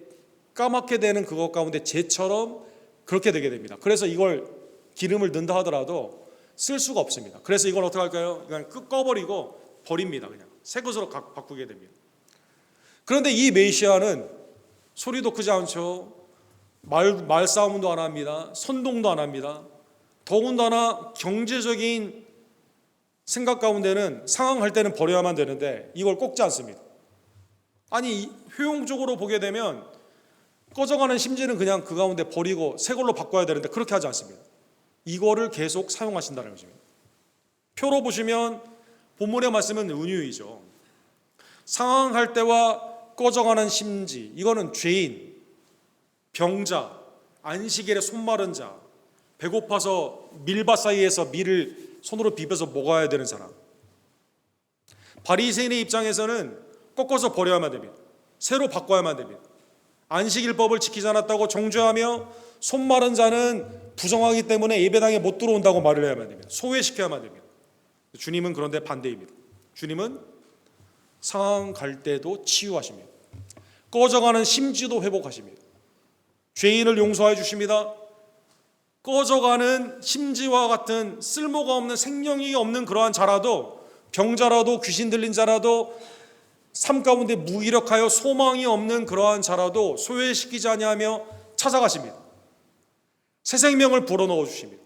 까맣게 되는 그것 가운데 재처럼 그렇게 되게 됩니다. 그래서 이걸 기름을 넣는다 하더라도 쓸 수가 없습니다. 그래서 이걸 어떻게 할까요? 그냥 꺼버리고 버립니다. 그냥 새 것으로 바꾸게 됩니다. 그런데 이 메시아는 소리도 크지 않죠. 말싸움도 안 합니다. 선동도 안 합니다. 더군다나 경제적인 생각 가운데는 상황할 때는 버려야만 되는데 이걸 꺾지 않습니다. 아니 효용적으로 보게 되면 꺼져가는 심지는 그냥 그 가운데 버리고 새 걸로 바꿔야 되는데 그렇게 하지 않습니다. 이거를 계속 사용하신다는 것입니다. 표로 보시면 본문의 말씀은 은유이죠. 상황할 때와 꺼져가는 심지, 이거는 죄인, 병자, 안식일에 손 마른 자, 배고파서 밀밭 사이에서 밀을 손으로 비벼서 먹어야 되는 사람. 바리새인의 입장에서는 꺾어서 버려야만 됩니다. 새로 바꿔야만 됩니다. 안식일법을 지키지 않았다고 정죄하며 손 마른 자는 부정하기 때문에 예배당에 못 들어온다고 말을 해야만 됩니다. 소외시켜야만 됩니다. 주님은 그런데 반대입니다. 주님은 상황 갈 때도 치유하십니다. 꺼져가는 심지도 회복하십니다. 죄인을 용서해 주십니다. 꺼져가는 심지와 같은 쓸모가 없는 생명이 없는 그러한 자라도, 병자라도, 귀신 들린 자라도, 삶 가운데 무기력하여 소망이 없는 그러한 자라도 소외시키지 아니하며 찾아가십니다. 새 생명을 불어넣어 주십니다.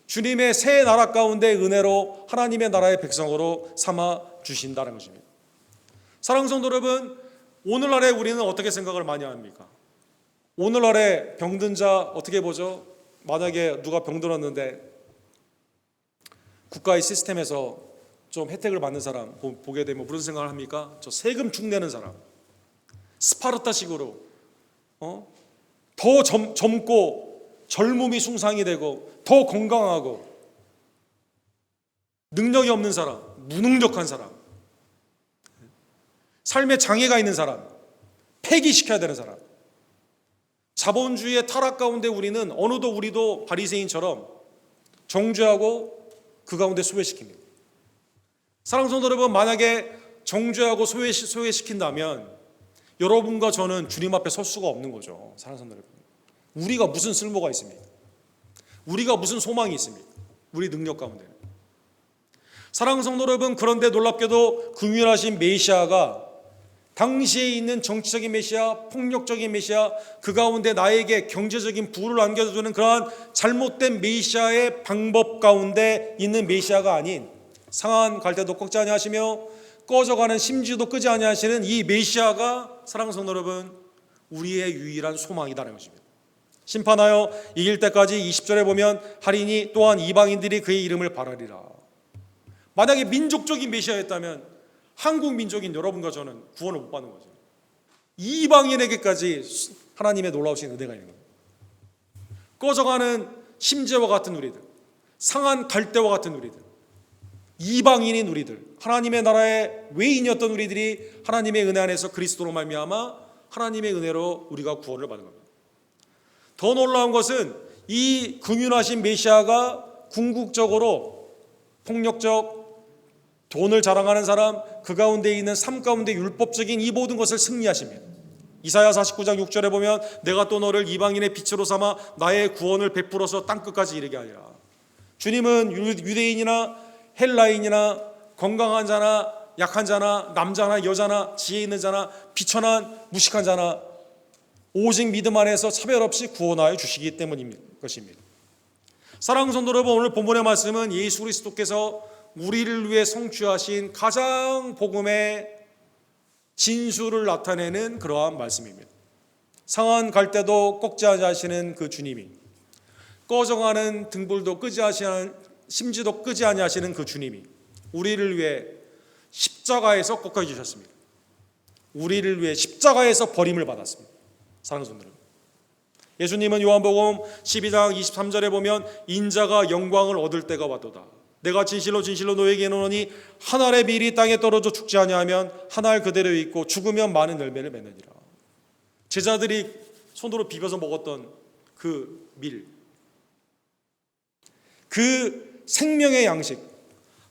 주님의 새 나라 가운데 은혜로 하나님의 나라의 백성으로 삼아 주신다는 것입니다. 사랑하는 성도 여러분, 오늘날에 우리는 어떻게 생각을 많이 합니까? 오늘날에 병든 자 어떻게 보죠? 만약에 누가 병들었는데 국가의 시스템에서 좀 혜택을 받는 사람 보게 되면 무슨 생각을 합니까? 저 세금 축내는 사람, 스파르타식으로 더 젊고 젊음이 숭상이 되고 더 건강하고 능력이 없는 사람, 무능력한 사람, 삶에 장애가 있는 사람, 폐기시켜야 되는 사람. 자본주의의 타락 가운데 우리는 어느덧 우리도 바리새인처럼 정죄하고 그 가운데 소외시킵니다. 사랑하는 성도 여러분, 만약에 정죄하고 소외시킨다면 여러분과 저는 주님 앞에 설 수가 없는 거죠. 사랑하는 성도 여러분, 우리가 무슨 쓸모가 있습니까? 우리가 무슨 소망이 있습니까? 우리 능력 가운데는. 사랑하는 성도 여러분, 그런데 놀랍게도 긍휼하신 메시아가 당시에 있는 정치적인 메시아, 폭력적인 메시아, 그 가운데 나에게 경제적인 부를 안겨주는 그러한 잘못된 메시아의 방법 가운데 있는 메시아가 아닌, 상한 갈 때도 꺾지 아니하시며 꺼져가는 심지도 끄지 아니하시는 이 메시아가, 사랑하는 성도 여러분, 우리의 유일한 소망이다라는 것입니다. 심판하여 이길 때까지 20절에 보면 하리니 또한 이방인들이 그의 이름을 바라리라. 만약에 민족적인 메시아였다면 한국 민족인 여러분과 저는 구원을 못 받는 거죠. 이방인에게까지 하나님의 놀라우신 은혜가 있는 겁니다. 꺼져가는 심재와 같은 우리들, 상한 갈대와 같은 우리들, 이방인인 우리들, 하나님의 나라의 외인이었던 우리들이 하나님의 은혜 안에서 그리스도로 말미암아 하나님의 은혜로 우리가 구원을 받는 겁니다. 더 놀라운 것은 이 긍휼하신 메시아가 궁극적으로 폭력적, 돈을 자랑하는 사람, 그 가운데 있는 삶 가운데 율법적인 이 모든 것을 승리하십니다. 이사야 49장 6절에 보면 내가 또 너를 이방인의 빛으로 삼아 나의 구원을 베풀어서 땅끝까지 이르게 하리라. 주님은 유대인이나 헬라인이나 건강한 자나 약한 자나 남자나 여자나 지혜 있는 자나 비천한 무식한 자나 오직 믿음 안에서 차별 없이 구원하여 주시기 때문인 것입니다. 사랑하는 성도 여러분, 오늘 본문의 말씀은 예수 그리스도께서 우리를 위해 성취하신 가장 복음의 진수를 나타내는 그러한 말씀입니다. 상한 갈 때도 꺾지 아니하시는 그 주님이, 꺼져가는 등불도 끄지 아니하시는, 심지도 끄지 아니하시는 그 주님이 우리를 위해 십자가에서 꺾어 주셨습니다. 우리를 위해 십자가에서 버림을 받았습니다. 사랑하는 성도 여러분, 예수님은 요한복음 12장 23절에 보면 인자가 영광을 얻을 때가 왔도다. 내가 진실로 진실로 너에게 이르노니 한 알의 밀이 땅에 떨어져 죽지 아니하면 한 알 그대로 있고 죽으면 많은 열매를 맺느니라. 제자들이 손으로 비벼서 먹었던 그 밀, 그 생명의 양식,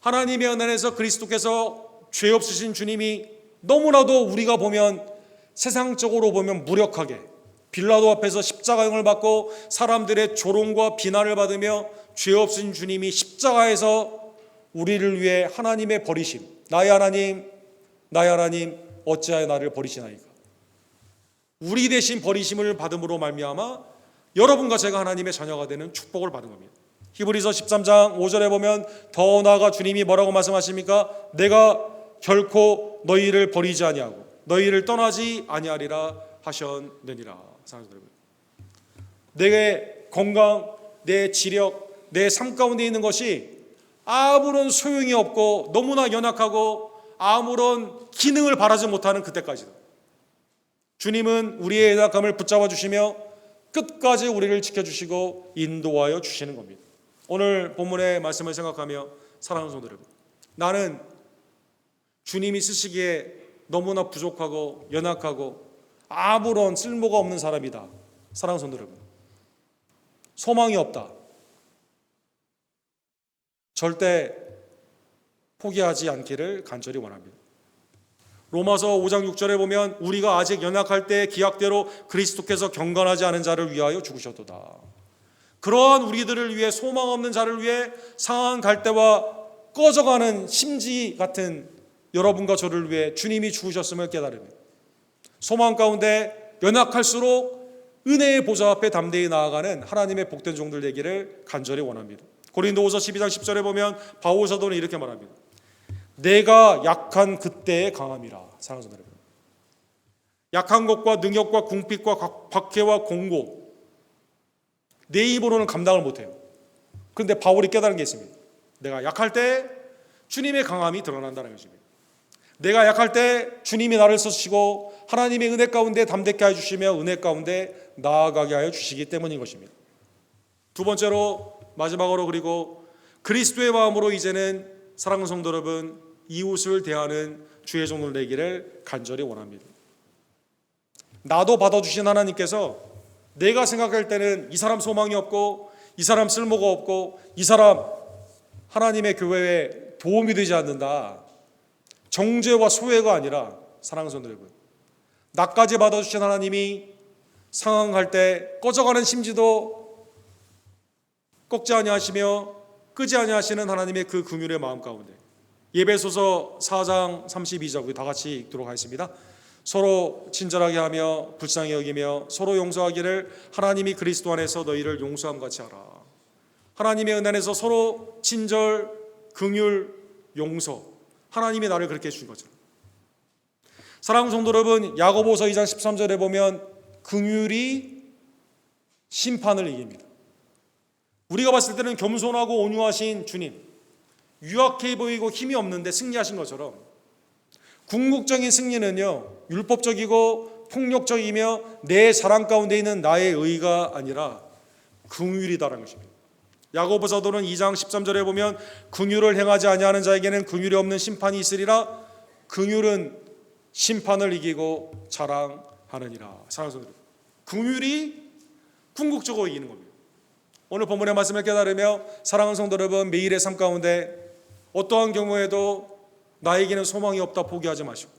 하나님의 은혜 안에서 그리스도께서 죄 없으신 주님이 너무나도 우리가 보면 세상적으로 보면 무력하게 빌라도 앞에서 십자가형을 받고 사람들의 조롱과 비난을 받으며 죄 없으신 주님이 십자가에서 우리를 위해 하나님의 버리심, 나의 하나님 어찌하여 나를 버리시나이까. 우리 대신 버리심을 받음으로 말미암아 여러분과 제가 하나님의 자녀가 되는 축복을 받은 겁니다. 히브리서 13장 5절에 보면 더 나아가 주님이 뭐라고 말씀하십니까? 내가 결코 너희를 버리지 아니하고 너희를 떠나지 아니하리라 하셨느니라. 사랑하는 여러분, 내 건강, 내 지력, 내 삶 가운데 있는 것이 아무런 소용이 없고 너무나 연약하고 아무런 기능을 바라지 못하는 그때까지도 주님은 우리의 연약함을 붙잡아 주시며 끝까지 우리를 지켜주시고 인도하여 주시는 겁니다. 오늘 본문의 말씀을 생각하며 사랑하는 성도 여러분, 나는 주님이 쓰시기에 너무나 부족하고 연약하고 아무런 쓸모가 없는 사람이다. 사랑하는 성도 여러분, 소망이 없다. 절대 포기하지 않기를 간절히 원합니다. 로마서 5장 6절에 보면 우리가 아직 연약할 때 기약대로 그리스도께서 경건하지 않은 자를 위하여 죽으셨도다. 그러한 우리들을 위해, 소망 없는 자를 위해 상한 갈대와 꺼져가는 심지 같은 여러분과 저를 위해 주님이 죽으셨음을 깨달으며 소망 가운데 연약할수록 은혜의 보좌 앞에 담대히 나아가는 하나님의 복된 종들 되기를 간절히 원합니다. 고린도후서 12장 10절에 보면 바울 사도는 이렇게 말합니다. 내가 약한 그때에 강함이라. 사랑하는 여러분, 약한 것과 능력과 궁핍과 박해와 공고 내 입으로는 감당을 못해요. 그런데 바울이 깨달은 게 있습니다. 내가 약할 때 주님의 강함이 드러난다는 것입니다. 내가 약할 때 주님이 나를 쓰시고 하나님의 은혜 가운데 담대케 해주시며 은혜 가운데 나아가게 하여 주시기 때문인 것입니다. 두 번째로, 마지막으로, 그리고 그리스도의 마음으로 이제는 사랑하는 성도 여러분, 이웃을 대하는 주의 종들 되기를 간절히 원합니다. 나도 받아주신 하나님께서 내가 생각할 때는 이 사람 소망이 없고 이 사람 쓸모가 없고 이 사람 하나님의 교회에 도움이 되지 않는다, 정죄와 소외가 아니라 사랑하는 성도 여러분, 나까지 받아주신 하나님이 상황할 때 꺼져가는 심지도 꺾지 아니하시며 끄지 아니하시는 하나님의 그 긍휼의 마음 가운데 예배소서 4장 32절 우리 다 같이 읽도록 하겠습니다. 서로 친절하게 하며 불쌍히 여기며 서로 용서하기를 하나님이 그리스도 안에서 너희를 용서함 같이 하라. 하나님의 은혜 안에서 서로 친절, 긍휼, 용서, 하나님이 나를 그렇게 해주신 거죠. 사랑하는 성도 여러분, 야고보서 2장 13절에 보면 긍휼이 심판을 이깁니다. 우리가 봤을 때는 겸손하고 온유하신 주님, 유약해 보이고 힘이 없는데 승리하신 것처럼 궁극적인 승리는요, 율법적이고 폭력적이며 내 자랑 가운데 있는 나의 의가 아니라 긍휼이다라는 것입니다. 야고보 사도는 2장 13절에 보면 긍휼을 행하지 아니하는 자에게는 긍휼이 없는 심판이 있으리라. 긍휼은 심판을 이기고 자랑하느니라. 사랑하는 성도, 긍휼이 궁극적으로 이기는 겁니다. 오늘 본문의 말씀을 깨달으며 사랑하는 성도 여러분, 매일의 삶 가운데 어떠한 경우에도 나에게는 소망이 없다 포기하지 마시고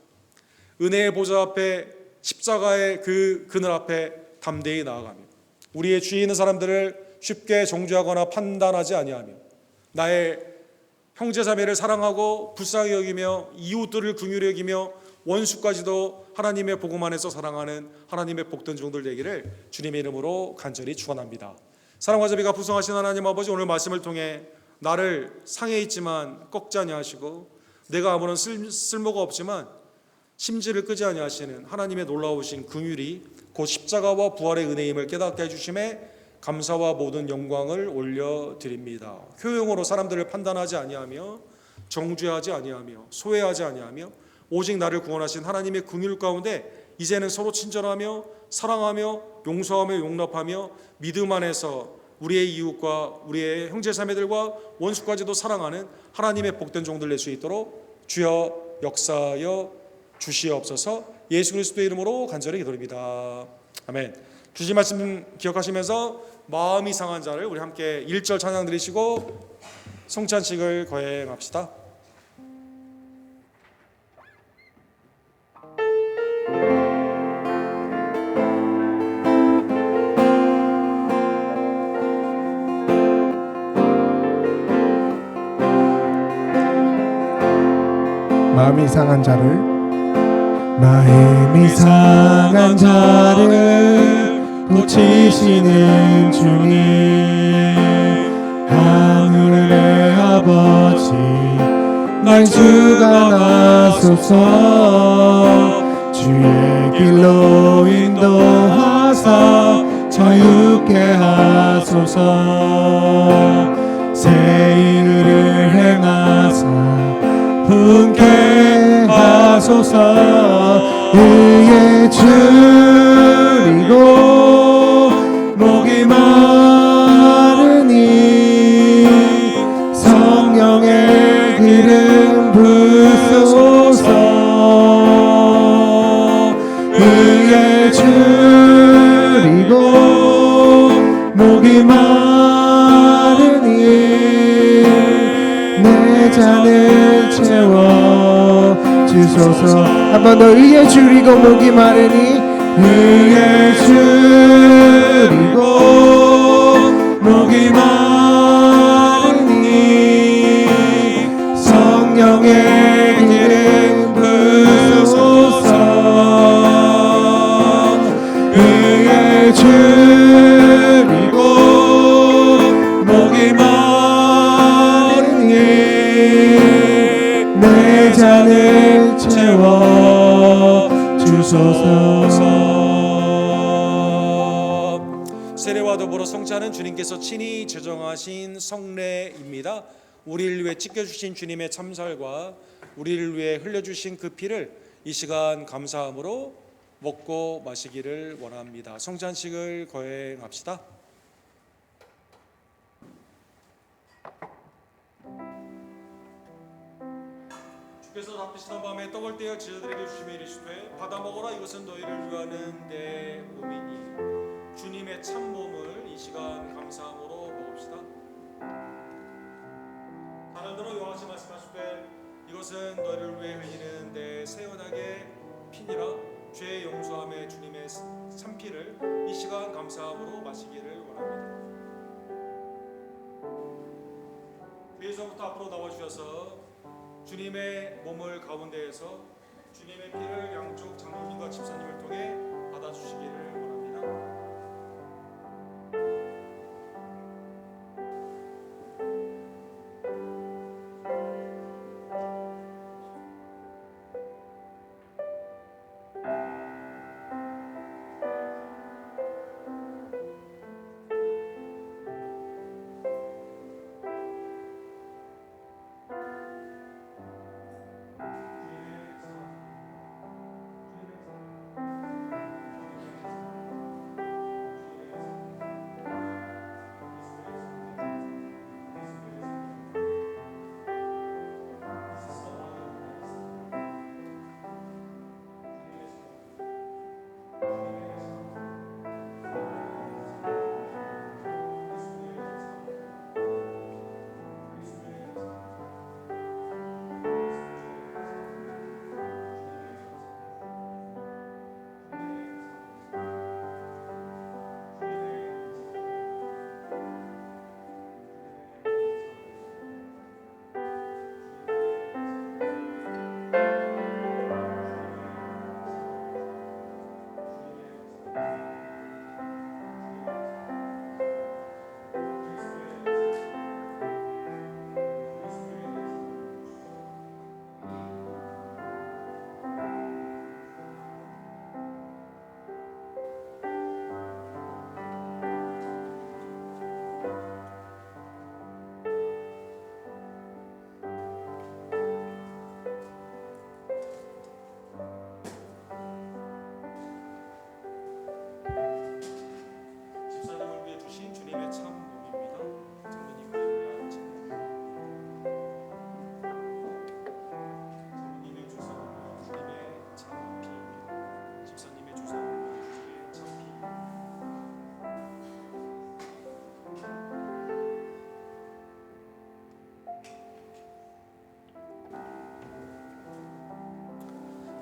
은혜의 보좌 앞에, 십자가의 그 그늘 앞에 담대히 나아가며 우리의 주위에 있는 사람들을 쉽게 정죄하거나 판단하지 아니하며 나의 형제자매를 사랑하고 불쌍히 여기며 이웃들을 긍휼히 여기며 원수까지도 하나님의 복음 안에서 사랑하는 하나님의 복된 종들 되기를 주님의 이름으로 간절히 축원합니다. 사랑과 자비가 풍성하신 하나님 아버지, 오늘 말씀을 통해 나를 상해 있지만 꺾지 아니하시고 내가 아무런 쓸모가 없지만 심지를 끄지 아니하시는 하나님의 놀라우신 긍휼이 곧 십자가와 부활의 은혜임을 깨닫게 해주심에 감사와 모든 영광을 올려드립니다. 효용으로 사람들을 판단하지 아니하며 정죄하지 아니하며 소외하지 아니하며 오직 나를 구원하신 하나님의 긍휼 가운데 이제는 서로 친절하며 사랑하며 용서하며 용납하며 믿음 안에서 우리의 이웃과 우리의 형제자매들과 원수까지도 사랑하는 하나님의 복된 종들 될 수 있도록 주여 역사하여 주시옵소서. 예수 그리스도의 이름으로 간절히 기도드립니다. 아멘. 주신 말씀 기억하시면서 마음이 상한 자를 우리 함께 1절 찬양 드리시고 성찬식을 거행합시다. 마음이 상한 자를 고치시는 주님, 하늘의 아버지 날 주관하소서. 주의 길로 인도하사 자유케 하소서. 새 일을 행하사 분케 하소서. 의에 줄이고 잔을 채워 주소서. 한 번 더. 의에 줄이고 목이 마르니 의에 줄이고 목이 마르니 성령의 기름 부으소서. 의에 줄이고 목이 마르니 내 잔을 채워 주소서. 세례와 더불어 성찬은 주님께서 친히 제정하신 성례입니다. 우리를 위해 찢겨주신 주님의 참살과 우리를 위해 흘려주신 그 피를 이 시간 감사함으로 먹고 마시기를 원합니다. 성찬식을 거행합시다. 주께서 답하시던 밤에 떡을 떼어 제자들에게 주시며 이르시되 받아 먹어라, 이것은 너희를 위하는 내 몸이니. 주님의 참 몸을 이 시간 감사함으로 먹읍시다. 하늘들어 여호와께서 말씀하시되 이것은 너희를 위해 흘리는 내 새 언약의 피니라. 죄의 용서함에 주님의 참 피를 이 시간 감사함으로 마시기를 원합니다. 위에서부터 앞으로 나와주셔서 주님의 몸을 가운데에서 주님의 피를 양쪽 장로님과 집사님을 통해 받아주시기를 원합니다.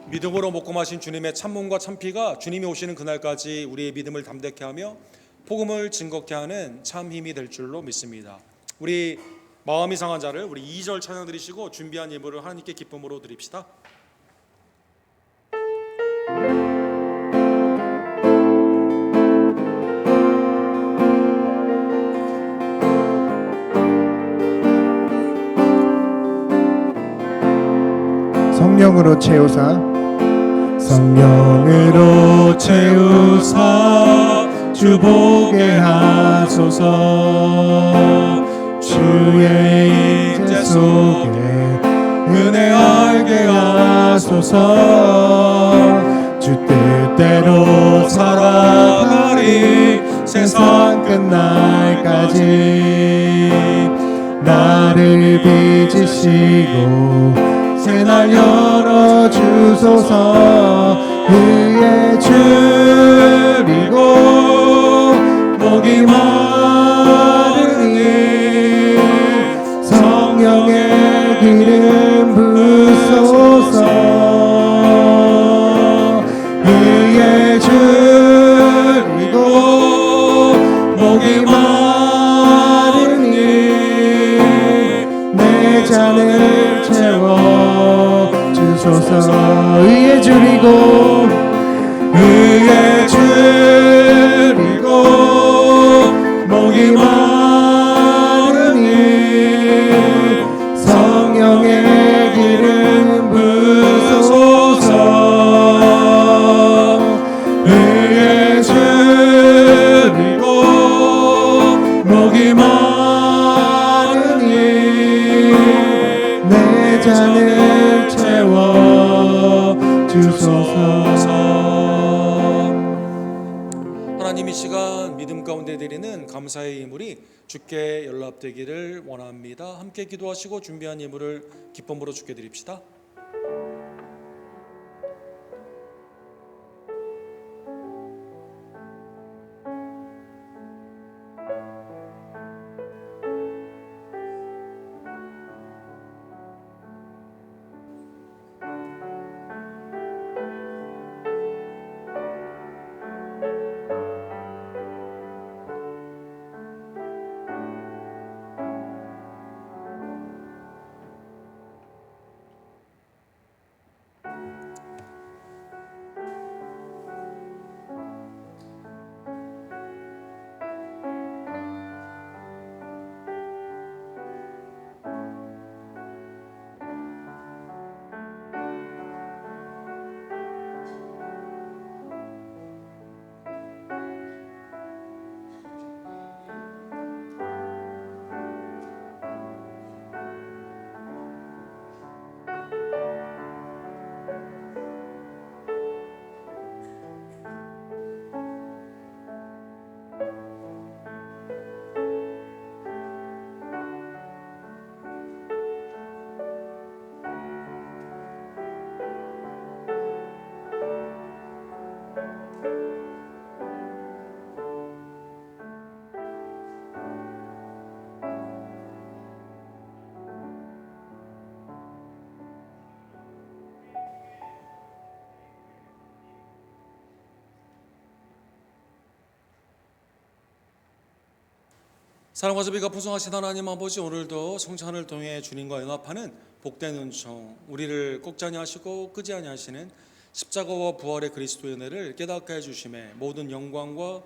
믿음으로 먹고 마신 주님의 참몸과 참피가 주님이 오시는 그날까지 우리의 믿음을 담대케 하며 복음을 증거케 하는 참 힘이 될 줄로 믿습니다. 우리 마음이 상한 자를 우리 2절 찬양 드리시고 준비한 예물을 하나님께 기쁨으로 드립시다. 성령으로 채우사 성령으로 채우사 주보게 하소서. 주의 임재 속에 은혜 알게 하소서. 주 뜻대로 살아가리 세상 끝날까지. 나를 빚으시고 새날 열어주소서. 의에 줄이고 목이 마르니 성령의 하나님 이 시간 믿음 가운데 드리는 감사의 예물이 주께 연락되기를 원합니다. 함께 기도하시고 준비한 예물을 기쁨으로 주께 드립시다. 사랑과 자비가 풍성하신 하나님 아버지, 오늘도 성찬을 통해 주님과 연합하는 복된 은총, 우리를 꼭지 아니하시고 끄지 아니하시는 십자가와 부활의 그리스도의 은혜를 깨닫게 해주심에 모든 영광과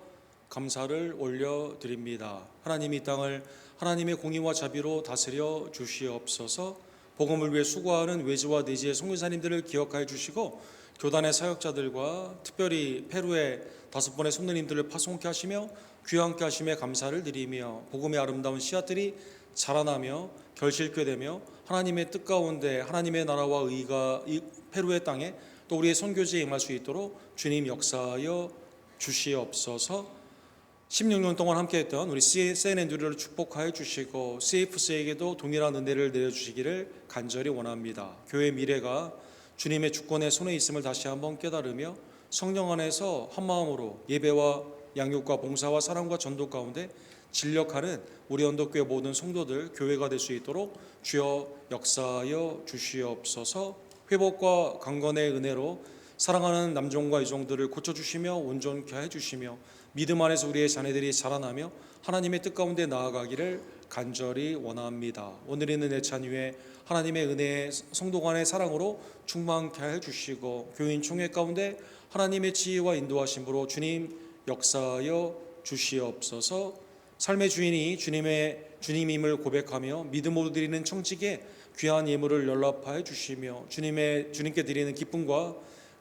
감사를 올려드립니다. 하나님이 이 땅을 하나님의 공의와 자비로 다스려 주시옵소서. 복음을 위해 수고하는 외지와 내지의 선교사님들을 기억하여 주시고 교단의 사역자들과 특별히 페루의 5번의 손님들을 파송케 하시며 귀함께 하심에 감사를 드리며 복음의 아름다운 씨앗들이 자라나며 결실케 되며 하나님의 뜻 가운데 하나님의 나라와 의가 이 페루의 땅에 또 우리의 선교지에 임할 수 있도록 주님 역사하여 주시옵소서. 16년 동안 함께했던 우리 세인앤드류를 축복하여 주시고 CFC에게도 동일한 은혜를 내려주시기를 간절히 원합니다. 교회의 미래가 주님의 주권의 손에 있음을 다시 한번 깨달으며 성령 안에서 한마음으로 예배와 양육과 봉사와 사랑과 전도 가운데 진력하는 우리 언덕교회 모든 성도들 교회가 될 수 있도록 주여 역사하여 주시옵소서. 회복과 강건의 은혜로 사랑하는 남종과 여종들을 고쳐주시며 온전케 해주시며 믿음 안에서 우리의 자녀들이 자라나며 하나님의 뜻 가운데 나아가기를 간절히 원합니다. 오늘 있는 예찬 위에 하나님의 은혜의 성도 간의 사랑으로 충만케 해주시고 교인 총회 가운데 하나님의 지혜와 인도하심으로 주님 역사하여 주시옵소서. 삶의 주인이 주님임을 고백하며 믿음으로 드리는 청직에 귀한 예물을 연락하여 주시며 주님께 드리는 기쁨과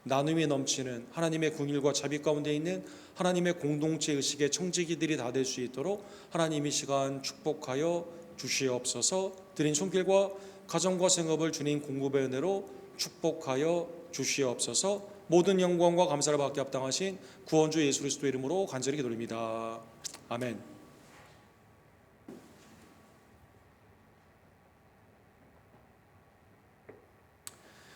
나눔이 넘치는 하나님의 궁일과 자비 가운데 있는 하나님의 공동체 의식의 청지기들이 다 될 수 있도록 하나님 이 시간 축복하여 주시옵소서. 드린 손길과 가정과 생업을 주님 공급의 은혜로 축복하여 주시옵소서. 모든 영광과 감사를 받게 합당하신 구원주 예수 그리스도 이름으로 간절히 기도드립니다. 아멘.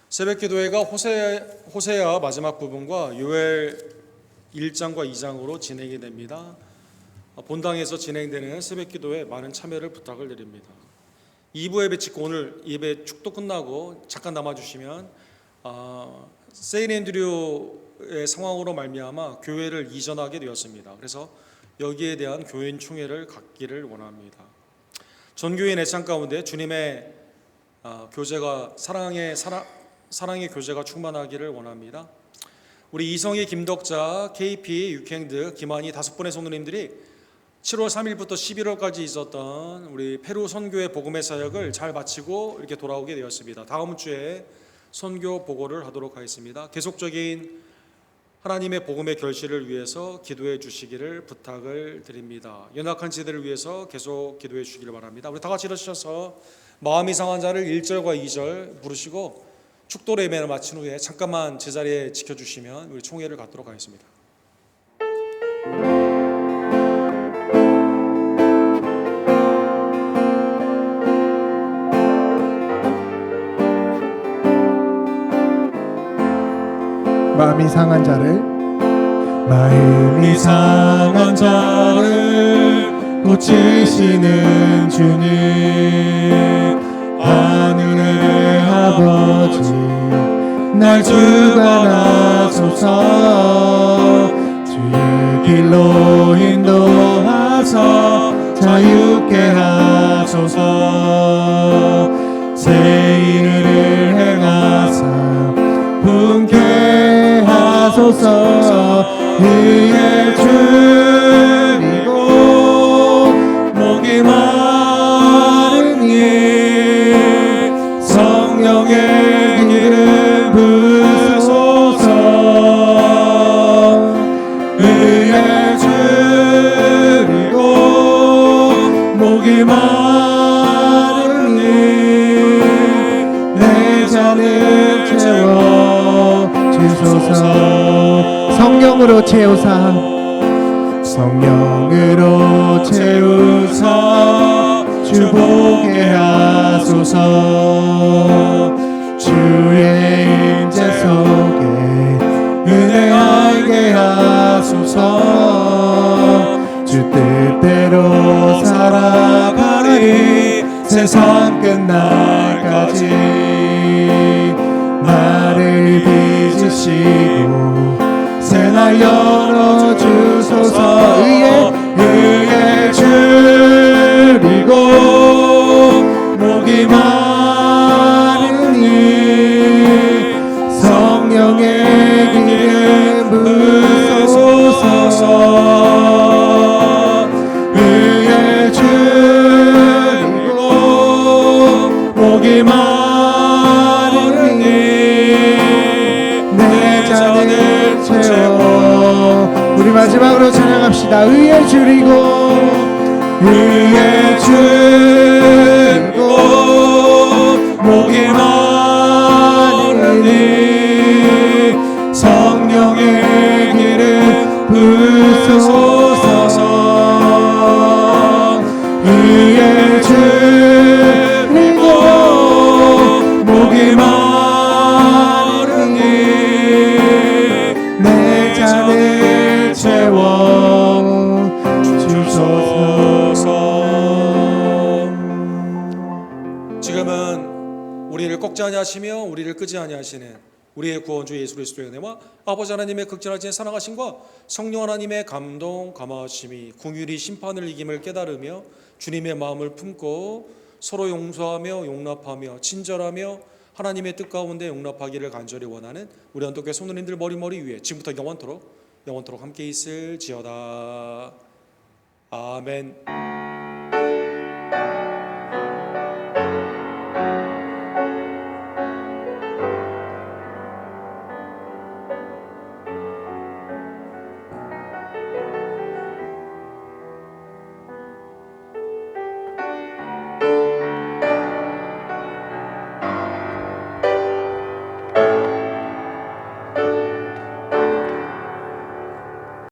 새벽기도회가 호세아 마지막 부분과 요엘 1장과 2장으로 진행이 됩니다. 본당에서 진행되는 새벽기도에 많은 참여를 부탁을 드립니다. 2부 예배 찍고 오늘 예배 축도 끝나고 잠깐 남아주시면 세인앤드류의 상황으로 말미암아 교회를 이전하게 되었습니다. 그래서 여기에 대한 교인 총회를 갖기를 원합니다. 전교인 애창 가운데 주님의 교제가 사랑의 교제가 충만하기를 원합니다. 우리 이성희, 김덕자, KP, 육행드, 김한희 5분의 성도님들이 7월 3일부터 11월까지 있었던 우리 페루 선교의 복음의 사역을 잘 마치고 이렇게 돌아오게 되었습니다. 다음 주에 선교 보고를 하도록 하겠습니다. 계속적인 하나님의 복음의 결실을 위해서 기도해 주시기를 부탁을 드립니다. 연약한 지대를 위해서 계속 기도해 주시기를 바랍니다. 우리 다 같이 일어서셔서 마음이 상한 자를 1절과 2절 부르시고 축도 예배를 마친 후에 잠깐만 제자리에 지켜주시면 우리 총회를 갖도록 하겠습니다. 마음이 상한 자를 마음이 상한 자를 고치시는 주님, 하늘의 아버지 날 주관하소서. 주의 길로 인도하사 자유케 하소서. 새 일을 행하사 분케 하소서. 의에 줄이고 목이 마르니 성령의 기름 부으소서. 의에 줄이고 목이 마르니 내 잔을 채워 주소서. 성령으로 채우사 성령으로 채우사 주보게 하소서. 주의 임재 속에 은혜 알게 하소서. 주 뜻대로 살아가리 세상 끝날까지. 나를 빚으시고 새날 열어주소서. 의에 줄이고 목이 마르니 성령의 기름 부으소서. 의에 줄이고 목이 마르니 내 잔을 채워. 우리 마지막으로 찬양합시다. 의에 줄이고 의에 줄이고 목이 마르니 성령의 기름 부으소서. 의에 줄이고 목이 마르니 내 잔을 채워 주소서. 지금은 우리를 꺾지 아니하시며 우리를 끄지 아니하시는 우리의 구원주 예수 그리스도의 은혜와 아버지 하나님의 극진하신 사랑하심과 성령 하나님의 감동 감화하심이 궁휼히 심판을 이김을 깨달으며 주님의 마음을 품고 서로 용서하며 용납하며 친절하며 하나님의 뜻 가운데 용납하기를 간절히 원하는 우리 언덕교회 성도님들 머리머리 위에 지금부터 영원토록 함께 있을지어다. 아멘.